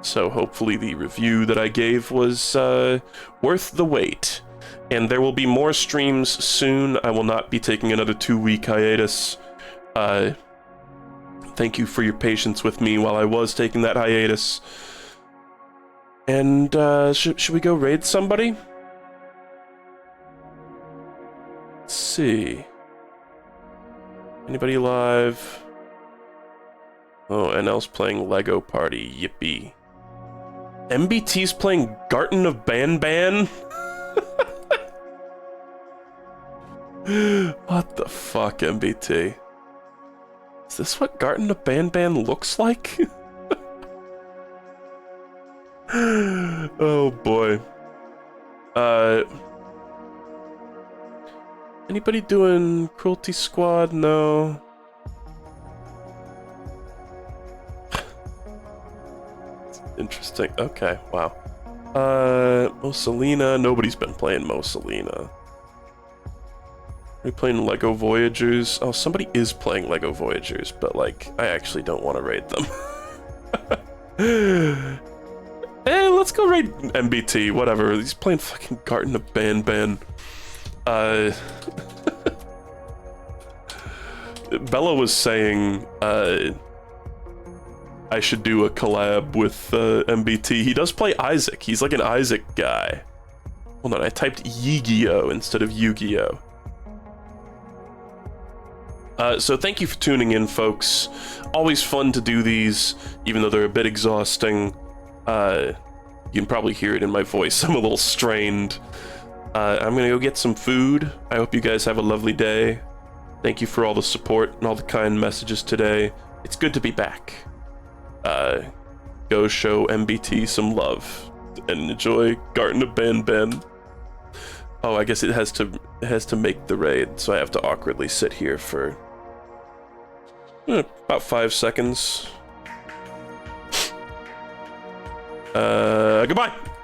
S1: so hopefully the review that I gave was worth the wait. And there will be more streams soon. I will not be taking another 2-week hiatus. Thank you for your patience with me while I was taking that hiatus. And should we go raid somebody? Let's see. Anybody alive? Oh, NL's playing Lego Party. Yippee. MBT's playing Garten of Banban? What the fuck, MBT? Is this what Garten of Banban looks like? Oh boy. Anybody doing Cruelty Squad? No. Interesting. Okay, wow. Moselina. Nobody's been playing Moselina. Are we playing Lego Voyagers? Oh, somebody is playing Lego Voyagers, but like, I actually don't want to raid them. Let's go raid MBT, whatever. He's playing fucking Garten of Banban. Bella was saying, I should do a collab with MBT. He does play Isaac. He's like an Isaac guy. Hold on, I typed Yu-Gi-Oh instead of Yu-Gi-Oh. So thank you for tuning in, folks. Always fun to do these, even though they're a bit exhausting. You can probably hear it in my voice. I'm a little strained. I'm gonna go get some food. I hope you guys have a lovely day. Thank you for all the support and all the kind messages today. It's good to be back. Go show MBT some love and enjoy Garten of Banban. Oh, I guess it has to make the raid, so I have to awkwardly sit here for about 5 seconds. Goodbye.